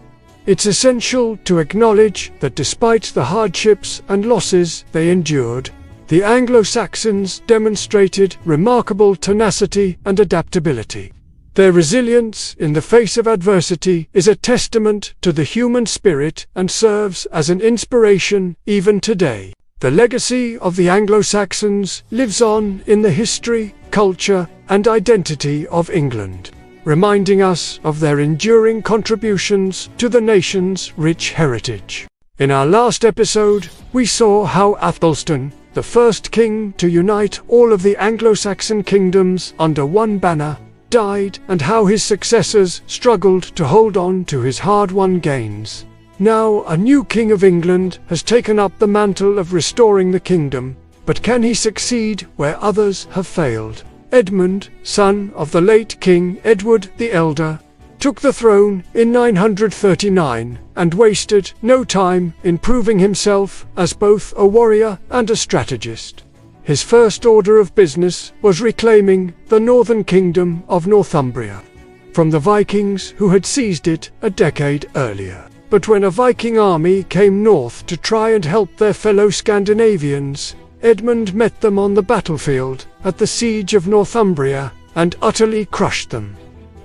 It's essential to acknowledge that despite the hardships and losses they endured, the Anglo-Saxons demonstrated remarkable tenacity and adaptability. Their resilience in the face of adversity is a testament to the human spirit and serves as an inspiration even today. The legacy of the Anglo-Saxons lives on in the history, culture, and identity of England, reminding us of their enduring contributions to the nation's rich heritage. In our last episode, we saw how Æthelstan, the first king to unite all of the Anglo-Saxon kingdoms under one banner, died, and how his successors struggled to hold on to his hard-won gains. Now a new king of England has taken up the mantle of restoring the kingdom, but can he succeed where others have failed? Edmund, son of the late King Edward the Elder, took the throne in 939 and wasted no time in proving himself as both a warrior and a strategist. His first order of business was reclaiming the northern kingdom of Northumbria from the Vikings who had seized it a decade earlier. But when a Viking army came north to try and help their fellow Scandinavians, Edmund met them on the battlefield at the siege of Northumbria and utterly crushed them.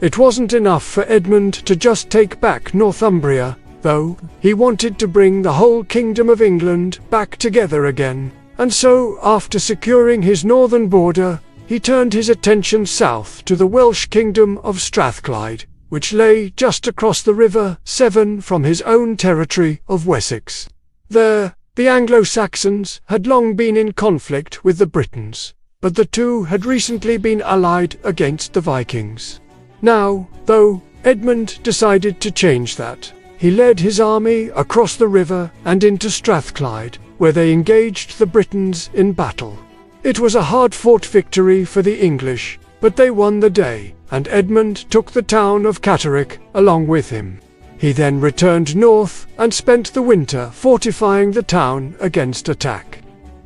It wasn't enough for Edmund to just take back Northumbria, though. He wanted to bring the whole kingdom of England back together again. And so, after securing his northern border, he turned his attention south to the Welsh kingdom of Strathclyde, which lay just across the River Severn from his own territory of Wessex. There, the Anglo-Saxons had long been in conflict with the Britons, but the two had recently been allied against the Vikings. Now, though, Edmund decided to change that. He led his army across the river and into Strathclyde, where they engaged the Britons in battle. It was a hard-fought victory for the English, but they won the day, and Edmund took the town of Catterick along with him. He then returned north and spent the winter fortifying the town against attack.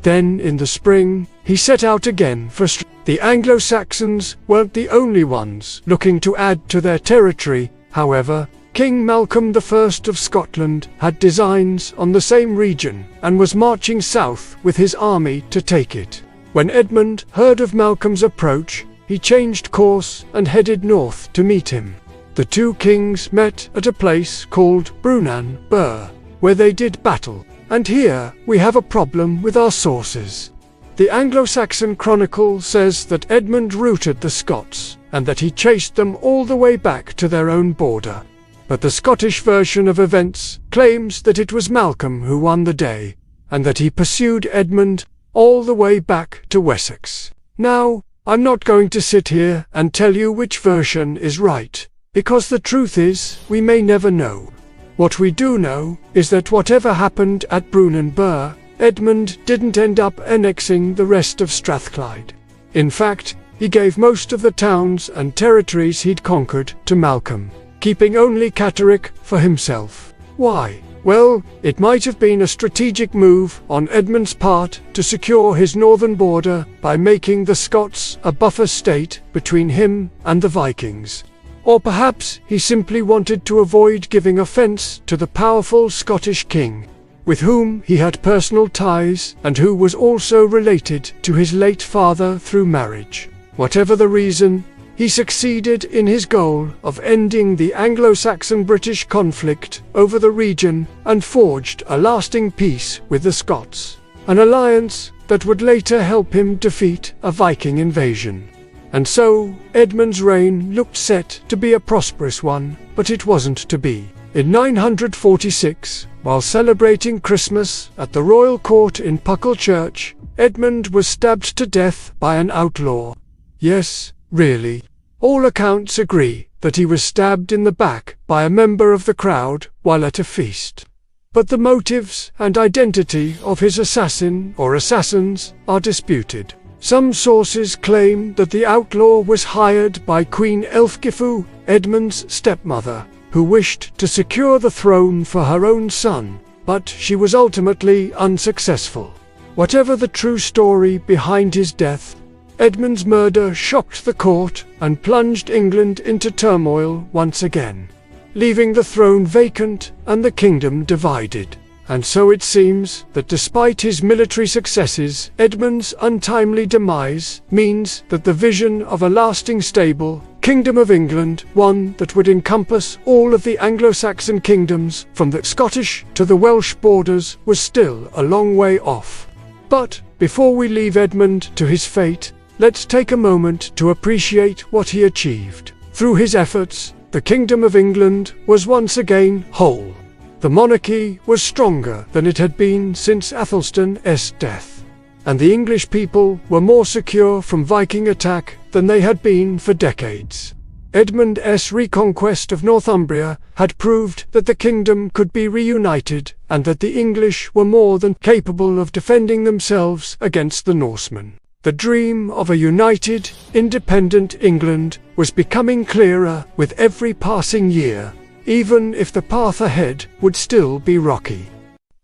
Then, in the spring, he set out again for The Anglo-Saxons weren't the only ones looking to add to their territory, however. King Malcolm I of Scotland had designs on the same region and was marching south with his army to take it. When Edmund heard of Malcolm's approach, he changed course and headed north to meet him. The two kings met at a place called Brunanburh, where they did battle. And here we have a problem with our sources. The Anglo-Saxon Chronicle says that Edmund routed the Scots, and that he chased them all the way back to their own border. But the Scottish version of events claims that it was Malcolm who won the day, and that he pursued Edmund all the way back to Wessex. Now, I'm not going to sit here and tell you which version is right, because the truth is, we may never know. What we do know is that whatever happened at Brunanburh, Edmund didn't end up annexing the rest of Strathclyde. In fact, he gave most of the towns and territories he'd conquered to Malcolm, keeping only Catterick for himself. Why? Well, it might have been a strategic move on Edmund's part to secure his northern border by making the Scots a buffer state between him and the Vikings. Or perhaps he simply wanted to avoid giving offense to the powerful Scottish king, with whom he had personal ties and who was also related to his late father through marriage. Whatever the reason, he succeeded in his goal of ending the Anglo-Saxon-British conflict over the region and forged a lasting peace with the Scots, an alliance that would later help him defeat a Viking invasion. And so, Edmund's reign looked set to be a prosperous one, but it wasn't to be. In 946, while celebrating Christmas at the royal court in Puckle Church, Edmund was stabbed to death by an outlaw. Yes, really. All accounts agree that he was stabbed in the back by a member of the crowd while at a feast. But the motives and identity of his assassin or assassins are disputed. Some sources claim that the outlaw was hired by Queen Ælfgifu, Edmund's stepmother, who wished to secure the throne for her own son, but she was ultimately unsuccessful. Whatever the true story behind his death, Edmund's murder shocked the court and plunged England into turmoil once again, leaving the throne vacant and the kingdom divided. And so it seems that despite his military successes, Edmund's untimely demise means that the vision of a lasting stable Kingdom of England, one that would encompass all of the Anglo-Saxon kingdoms from the Scottish to the Welsh borders, was still a long way off. But before we leave Edmund to his fate, let's take a moment to appreciate what he achieved. Through his efforts, the Kingdom of England was once again whole. The monarchy was stronger than it had been since Æthelstan's death, and the English people were more secure from Viking attack than they had been for decades. Edmund's reconquest of Northumbria had proved that the kingdom could be reunited and that the English were more than capable of defending themselves against the Norsemen. The dream of a united, independent England was becoming clearer with every passing year, even if the path ahead would still be rocky.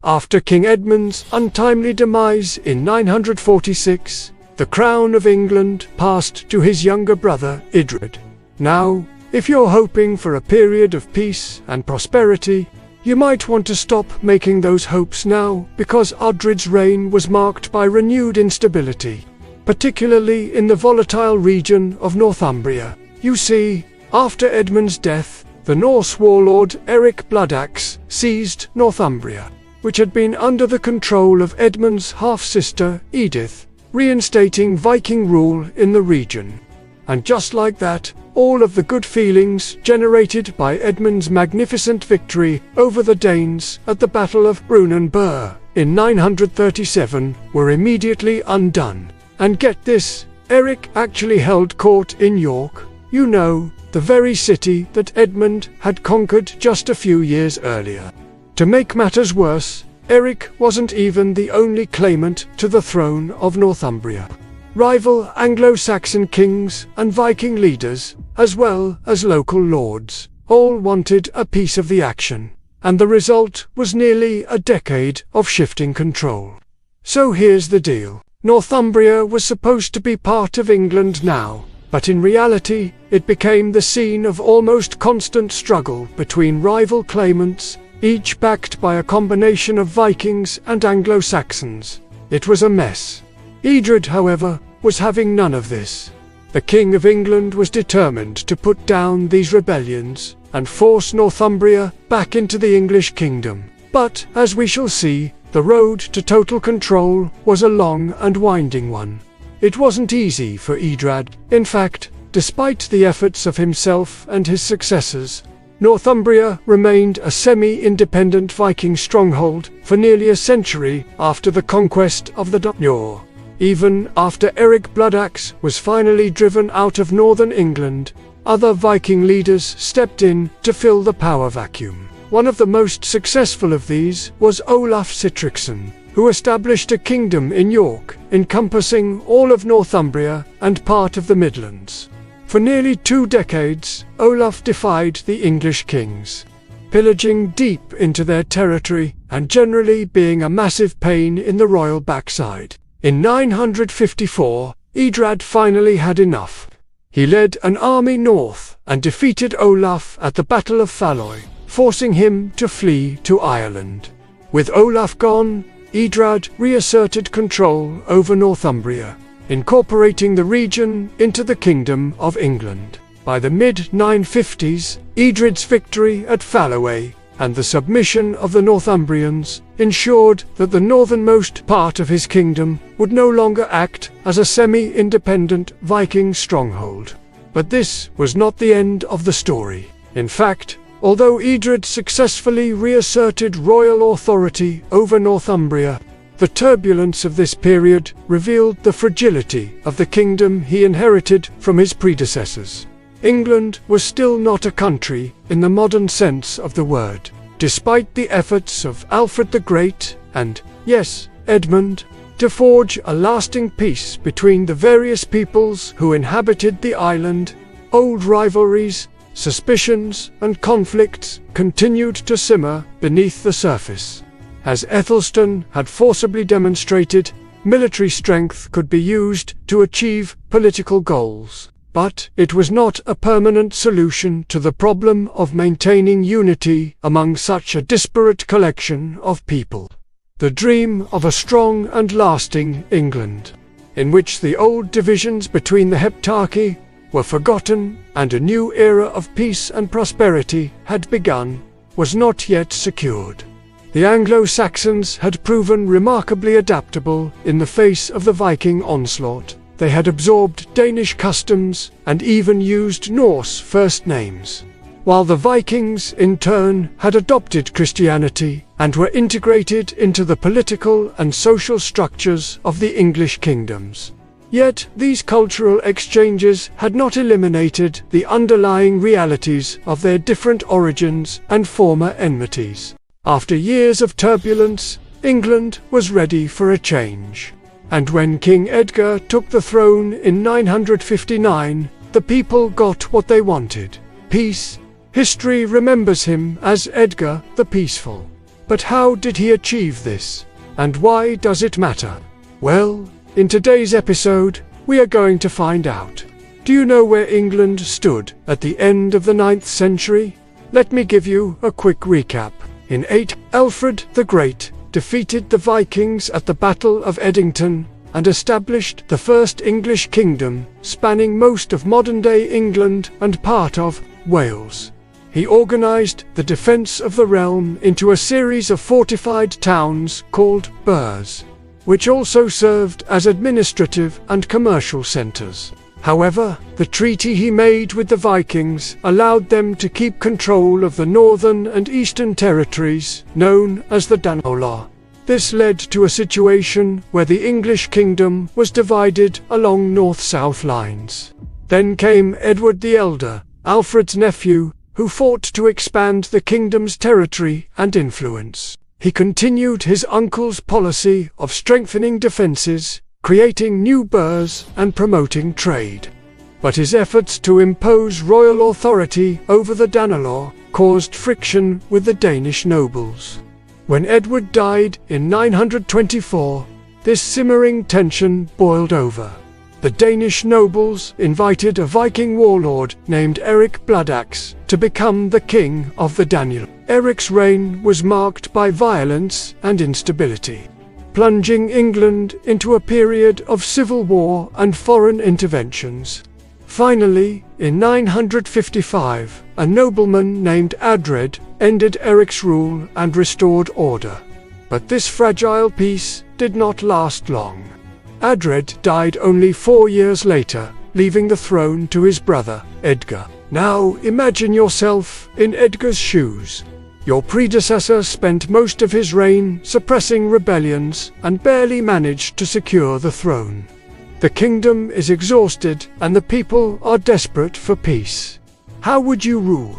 After King Edmund's untimely demise in 946, the crown of England passed to his younger brother, Edgar. Now, if you're hoping for a period of peace and prosperity, you might want to stop making those hopes now, because Edgar's reign was marked by renewed instability, particularly in the volatile region of Northumbria. You see, after Edmund's death, the Norse warlord Eric Bloodaxe seized Northumbria, which had been under the control of Edmund's half-sister, Edith, reinstating Viking rule in the region. And just like that, all of the good feelings generated by Edmund's magnificent victory over the Danes at the Battle of Brunanburh in 937 were immediately undone. And get this, Eric actually held court in York, you know, the very city that Edmund had conquered just a few years earlier. To make matters worse, Eric wasn't even the only claimant to the throne of Northumbria. Rival Anglo-Saxon kings and Viking leaders, as well as local lords, all wanted a piece of the action, and the result was nearly a decade of shifting control. So here's the deal. Northumbria was supposed to be part of England now, but in reality, it became the scene of almost constant struggle between rival claimants, each backed by a combination of Vikings and Anglo-Saxons. It was a mess. Edgar, however, was having none of this. The King of England was determined to put down these rebellions and force Northumbria back into the English kingdom. But, as we shall see, the road to total control was a long and winding one. It wasn't easy for Edgar. In fact, despite the efforts of himself and his successors, Northumbria remained a semi-independent Viking stronghold for nearly a century after the conquest of the Danelaw. Even after Eric Bloodaxe was finally driven out of northern England, other Viking leaders stepped in to fill the power vacuum. One of the most successful of these was Olaf Sitrickson, who established a kingdom in York, encompassing all of Northumbria and part of the Midlands. For nearly 2 decades, Olaf defied the English kings, pillaging deep into their territory and generally being a massive pain in the royal backside. In 954, Edgar finally had enough. He led an army north and defeated Olaf at the Battle of Falloy, forcing him to flee to Ireland. With Olaf gone, Edgar reasserted control over Northumbria, incorporating the region into the Kingdom of England. By the mid-950s, Edgar's victory at Falloy and the submission of the Northumbrians ensured that the northernmost part of his kingdom would no longer act as a semi-independent Viking stronghold. But this was not the end of the story. In fact, although Edgar successfully reasserted royal authority over Northumbria, the turbulence of this period revealed the fragility of the kingdom he inherited from his predecessors. England was still not a country in the modern sense of the word, despite the efforts of Alfred the Great and, yes, Edmund, to forge a lasting peace between the various peoples who inhabited the island. Old rivalries, suspicions, and conflicts continued to simmer beneath the surface. As Æthelstan had forcibly demonstrated, military strength could be used to achieve political goals, but it was not a permanent solution to the problem of maintaining unity among such a disparate collection of people. The dream of a strong and lasting England, in which the old divisions between the heptarchy were forgotten and a new era of peace and prosperity had begun, was not yet secured. The Anglo-Saxons had proven remarkably adaptable in the face of the Viking onslaught. They had absorbed Danish customs and even used Norse first names, while the Vikings in turn had adopted Christianity and were integrated into the political and social structures of the English kingdoms. Yet these cultural exchanges had not eliminated the underlying realities of their different origins and former enmities. After years of turbulence, England was ready for a change. And when King Edgar took the throne in 959, the people got what they wanted: peace. History remembers him as Edgar the Peaceful. But how did he achieve this? And why does it matter? Well, in today's episode, we are going to find out. Do you know where England stood at the end of the 9th century? Let me give you a quick recap. In 8, Alfred the Great defeated the Vikings at the Battle of Edington and established the first English kingdom, spanning most of modern-day England and part of Wales. He organized the defense of the realm into a series of fortified towns called burhs, which also served as administrative and commercial centers. However, the treaty he made with the Vikings allowed them to keep control of the northern and eastern territories, known as the Danelaw. This led to a situation where the English kingdom was divided along north-south lines. Then came Edward the Elder, Alfred's nephew, who fought to expand the kingdom's territory and influence. He continued his uncle's policy of strengthening defenses, creating new burhs, and promoting trade. But his efforts to impose royal authority over the Danelaw caused friction with the Danish nobles. When Edward died in 924, this simmering tension boiled over. The Danish nobles invited a Viking warlord named Erik Bloodaxe to become the king of the Danelaw. Erik's reign was marked by violence and instability, plunging England into a period of civil war and foreign interventions. Finally, in 955, a nobleman named Adred ended Erik's rule and restored order. But this fragile peace did not last long. Adred died only 4 years later, leaving the throne to his brother, Edgar. Now imagine yourself in Edgar's shoes. Your predecessor spent most of his reign suppressing rebellions and barely managed to secure the throne. The kingdom is exhausted and the people are desperate for peace. How would you rule?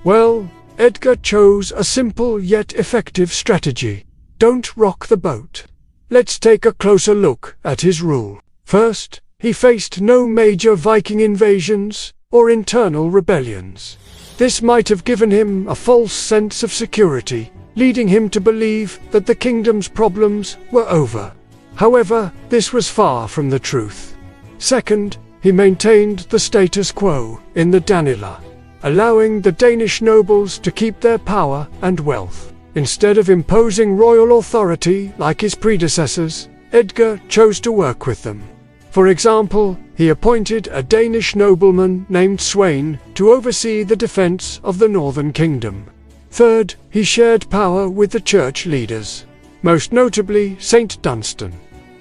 Well, Edgar chose a simple yet effective strategy. Don't rock the boat. Let's take a closer look at his rule. First, he faced no major Viking invasions or internal rebellions. This might have given him a false sense of security, leading him to believe that the kingdom's problems were over. However, this was far from the truth. Second, he maintained the status quo in the Danelaw, allowing the Danish nobles to keep their power and wealth. Instead of imposing royal authority like his predecessors, Edgar chose to work with them. For example, he appointed a Danish nobleman named Sweyn to oversee the defense of the northern kingdom. Third, he shared power with the church leaders, most notably Saint Dunstan.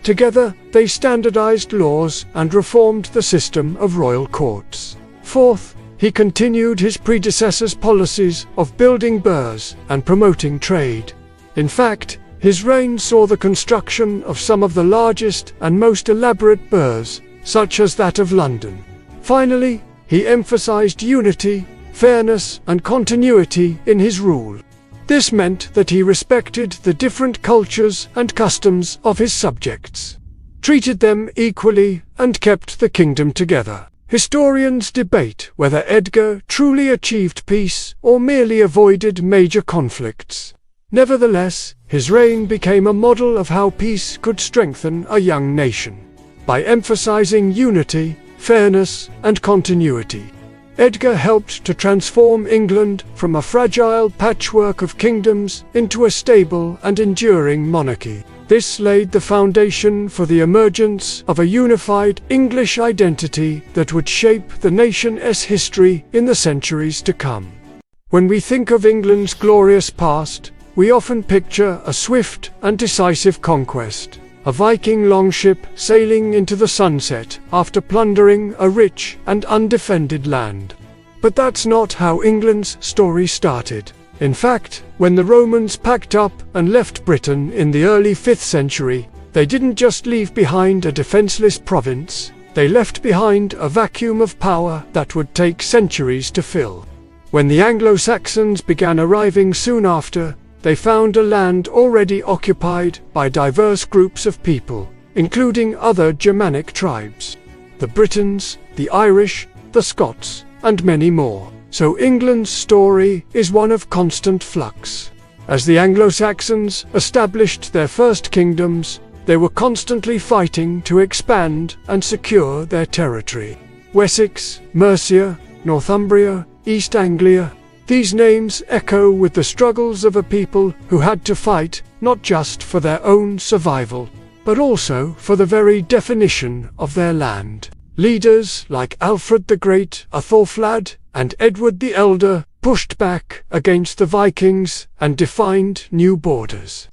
Together, they standardized laws and reformed the system of royal courts. Fourth, he continued his predecessors' policies of building burhs and promoting trade. In fact, his reign saw the construction of some of the largest and most elaborate burhs, such as that of London. Finally, he emphasized unity, fairness, and continuity in his rule. This meant that he respected the different cultures and customs of his subjects, treated them equally, and kept the kingdom together. Historians debate whether Edgar truly achieved peace or merely avoided major conflicts. Nevertheless, his reign became a model of how peace could strengthen a young nation. By emphasizing unity, fairness, and continuity, Edgar helped to transform England from a fragile patchwork of kingdoms into a stable and enduring monarchy. This laid the foundation for the emergence of a unified English identity that would shape the nation's history in the centuries to come. When we think of England's glorious past, we often picture a swift and decisive conquest, a Viking longship sailing into the sunset after plundering a rich and undefended land. But that's not how England's story started. In fact, when the Romans packed up and left Britain in the early 5th century, they didn't just leave behind a defenseless province, they left behind a vacuum of power that would take centuries to fill. When the Anglo-Saxons began arriving soon after, they found a land already occupied by diverse groups of people, including other Germanic tribes, the Britons, the Irish, the Scots, and many more. So England's story is one of constant flux. As the Anglo-Saxons established their first kingdoms, they were constantly fighting to expand and secure their territory. Wessex, Mercia, Northumbria, East Anglia, these names echo with the struggles of a people who had to fight not just for their own survival, but also for the very definition of their land. Leaders like Alfred the Great, Æthelflæd, and Edgar the Elder pushed back against the Vikings and defined new borders.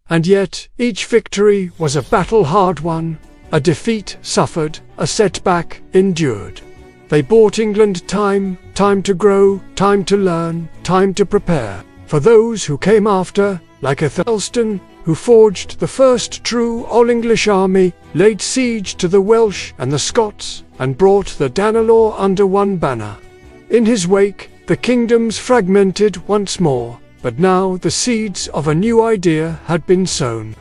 And yet, each victory was a battle hard won, a defeat suffered, a setback endured. They bought England time to grow, time to learn, time to prepare. For those who came after, like Æthelstan, who forged the first true all-English army, laid siege to the Welsh and the Scots, and brought the Danelaw under one banner. In his wake, the kingdoms fragmented once more, but now the seeds of a new idea had been sown.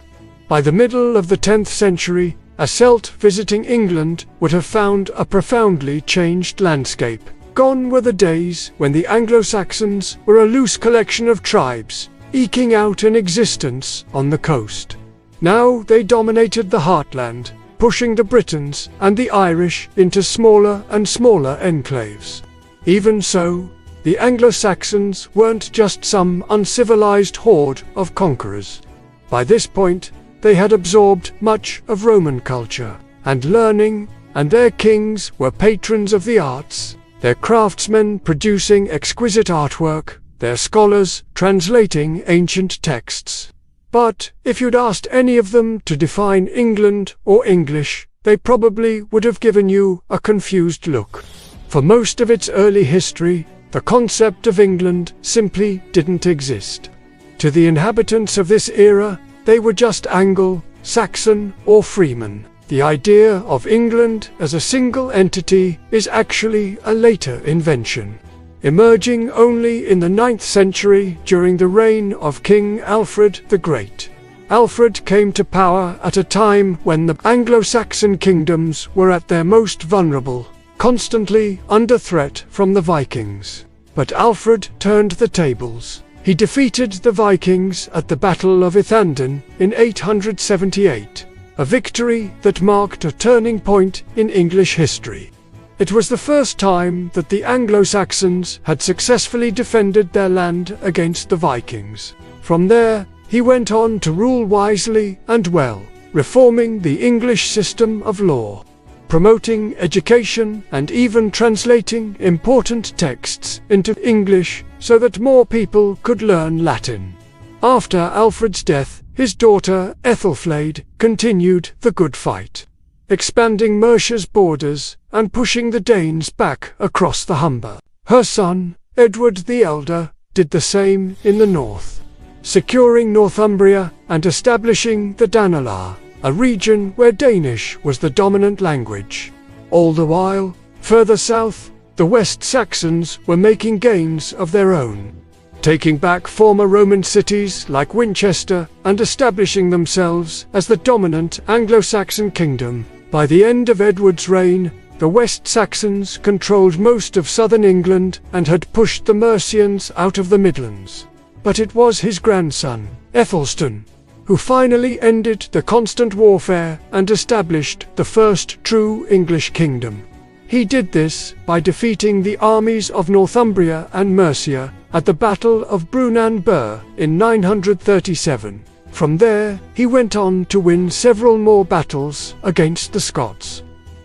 By the middle of the 10th century, a Celt visiting England would have found a profoundly changed landscape. Gone were the days when the Anglo-Saxons were a loose collection of tribes, eking out an existence on the coast. Now they dominated the heartland, pushing the Britons and the Irish into smaller and smaller enclaves. Even so, the Anglo-Saxons weren't just some uncivilized horde of conquerors. By this point, they had absorbed much of Roman culture and learning, and their kings were patrons of the arts, their craftsmen producing exquisite artwork, their scholars translating ancient texts. But if you'd asked any of them to define England or English, they probably would have given you a confused look. For most of its early history, the concept of England simply didn't exist. To the inhabitants of this era, they were just Anglo-Saxon or freemen. The idea of England as a single entity is actually a later invention, emerging only in the 9th century during the reign of King Alfred the Great. Alfred came to power at a time when the Anglo-Saxon kingdoms were at their most vulnerable, constantly under threat from the Vikings. But Alfred turned the tables. He defeated the Vikings at the Battle of Edington in 878, a victory that marked a turning point in English history. It was the first time that the Anglo-Saxons had successfully defended their land against the Vikings. From there, he went on to rule wisely and well, reforming the English system of law, promoting education, and even translating important texts into English so that more people could learn Latin. After Alfred's death, his daughter Æthelflæd continued the good fight, expanding Mercia's borders and pushing the Danes back across the Humber. Her son, Edgar the Elder, did the same in the north, securing Northumbria and establishing the Danelaw, a region where Danish was the dominant language. All the while, further south, the West Saxons were making gains of their own, taking back former Roman cities like Winchester and establishing themselves as the dominant Anglo-Saxon kingdom. By the end of Edward's reign, the West Saxons controlled most of southern England and had pushed the Mercians out of the Midlands. but it was his grandson, Æthelstan, who finally ended the constant warfare and established the first true English kingdom. He did this by defeating the armies of Northumbria and Mercia at the Battle of Brunanburh in 937. From there, he went on to win several more battles against the Scots,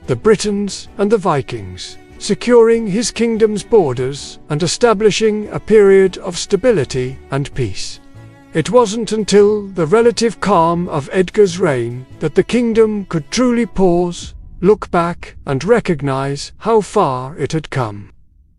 the Britons, and the Vikings, securing his kingdom's borders and establishing a period of stability and peace. It wasn't until the relative calm of Edgar's reign that the kingdom could truly pause, look back, and recognize how far it had come.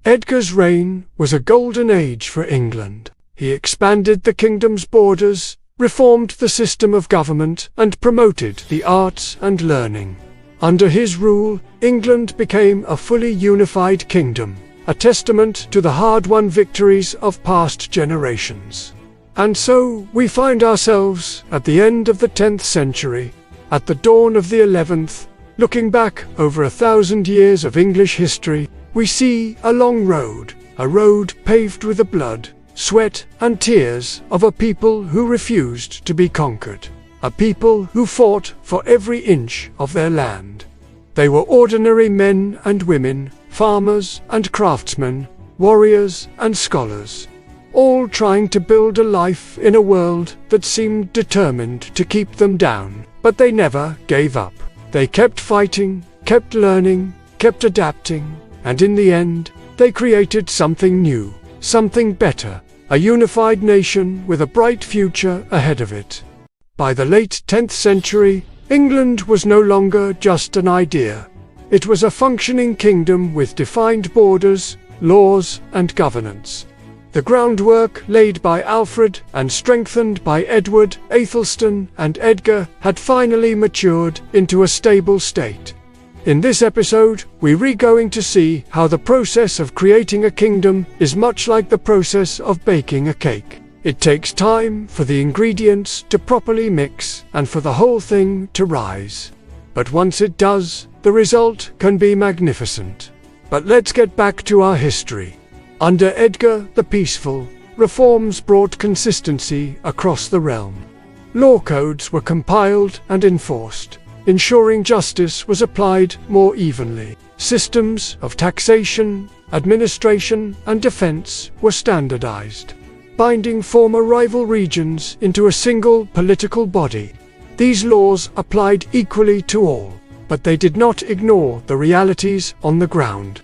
Edgar's reign was a golden age for England. He expanded the kingdom's borders, reformed the system of government, and promoted the arts and learning. Under his rule, England became a fully unified kingdom, a testament to the hard-won victories of past generations. And so we find ourselves at the end of the 10th century, at the dawn of the 11th, looking back over 1,000 years of English history. We see a long road, a road paved with the blood, sweat, and tears of a people who refused to be conquered, a people who fought for every inch of their land. They were ordinary men and women, farmers and craftsmen, warriors and scholars, all trying to build a life in a world that seemed determined to keep them down. But they never gave up. They kept fighting, kept learning, kept adapting, and in the end, they created something new, something better, a unified nation with a bright future ahead of it. By the late 10th century, England was no longer just an idea. It was a functioning kingdom with defined borders, laws, and governance. The groundwork laid by Alfred and strengthened by Edward, Æthelstan, and Edgar had finally matured into a stable state. In this episode, we're going to see how the process of creating a kingdom is much like the process of baking a cake. It takes time for the ingredients to properly mix and for the whole thing to rise. But once it does, the result can be magnificent. But let's get back to our history. Under Edgar the Peaceful, reforms brought consistency across the realm. Law codes were compiled and enforced, ensuring justice was applied more evenly. Systems of taxation, administration, and defense were standardized, binding former rival regions into a single political body. These laws applied equally to all, but they did not ignore the realities on the ground.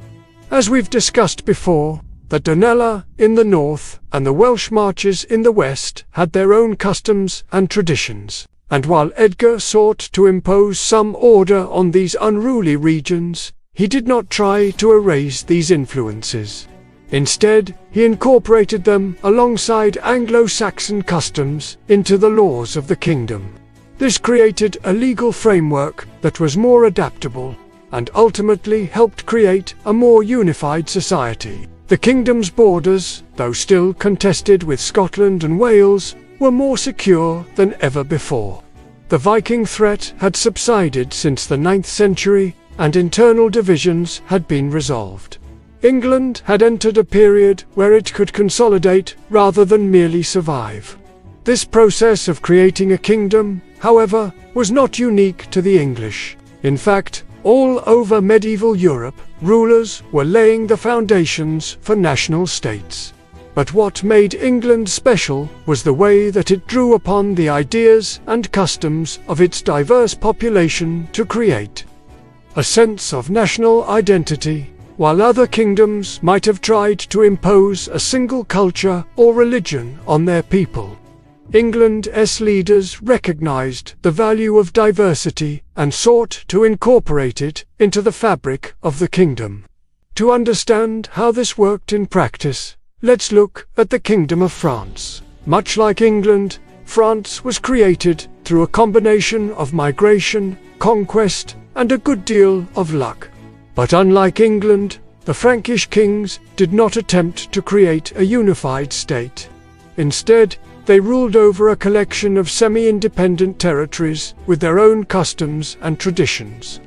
As we've discussed before, the Donella in the north and the Welsh Marches in the west had their own customs and traditions, and while Edgar sought to impose some order on these unruly regions, he did not try to erase these influences. Instead, he incorporated them alongside Anglo-Saxon customs into the laws of the kingdom. This created a legal framework that was more adaptable and ultimately helped create a more unified society. The kingdom's borders, though still contested with Scotland and Wales, were more secure than ever before. The Viking threat had subsided since the 9th century, and internal divisions had been resolved. England had entered a period where it could consolidate rather than merely survive. This process of creating a kingdom, however, was not unique to the English. In fact, all over medieval Europe, rulers were laying the foundations for national states. But what made England special was the way that it drew upon the ideas and customs of its diverse population to create a sense of national identity. While other kingdoms might have tried to impose a single culture or religion on their people, England's leaders recognized the value of diversity and sought to incorporate it into the fabric of the kingdom. To understand how this worked in practice, let's look at the Kingdom of France. Much like England, France was created through a combination of migration, conquest, and a good deal of luck. But unlike England, the Frankish kings did not attempt to create a unified state. Instead, they ruled over a collection of semi-independent territories with their own customs and traditions.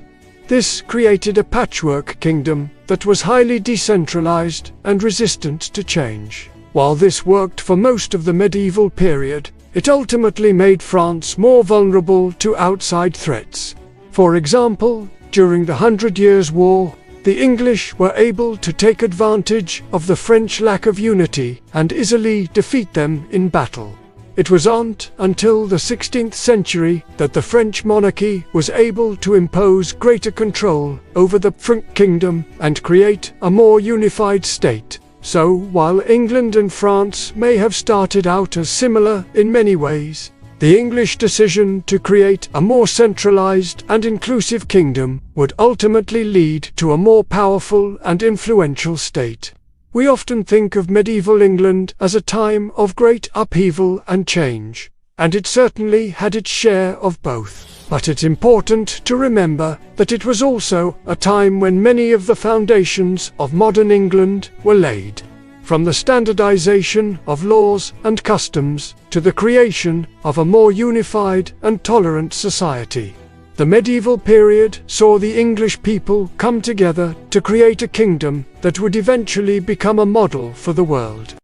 This created a patchwork kingdom that was highly decentralized and resistant to change. While this worked for most of the medieval period, it ultimately made France more vulnerable to outside threats. For example, during the 100 Years' War, the English were able to take advantage of the French lack of unity and easily defeat them in battle. It was not until the 16th century that the French monarchy was able to impose greater control over the Frank kingdom and create a more unified state. So, while England and France may have started out as similar in many ways, the English decision to create a more centralized and inclusive kingdom would ultimately lead to a more powerful and influential state. We often think of medieval England as a time of great upheaval and change, and it certainly had its share of both. But it's important to remember that it was also a time when many of the foundations of modern England were laid. From the standardization of laws and customs to the creation of a more unified and tolerant society. The medieval period saw the English people come together to create a kingdom that would eventually become a model for the world.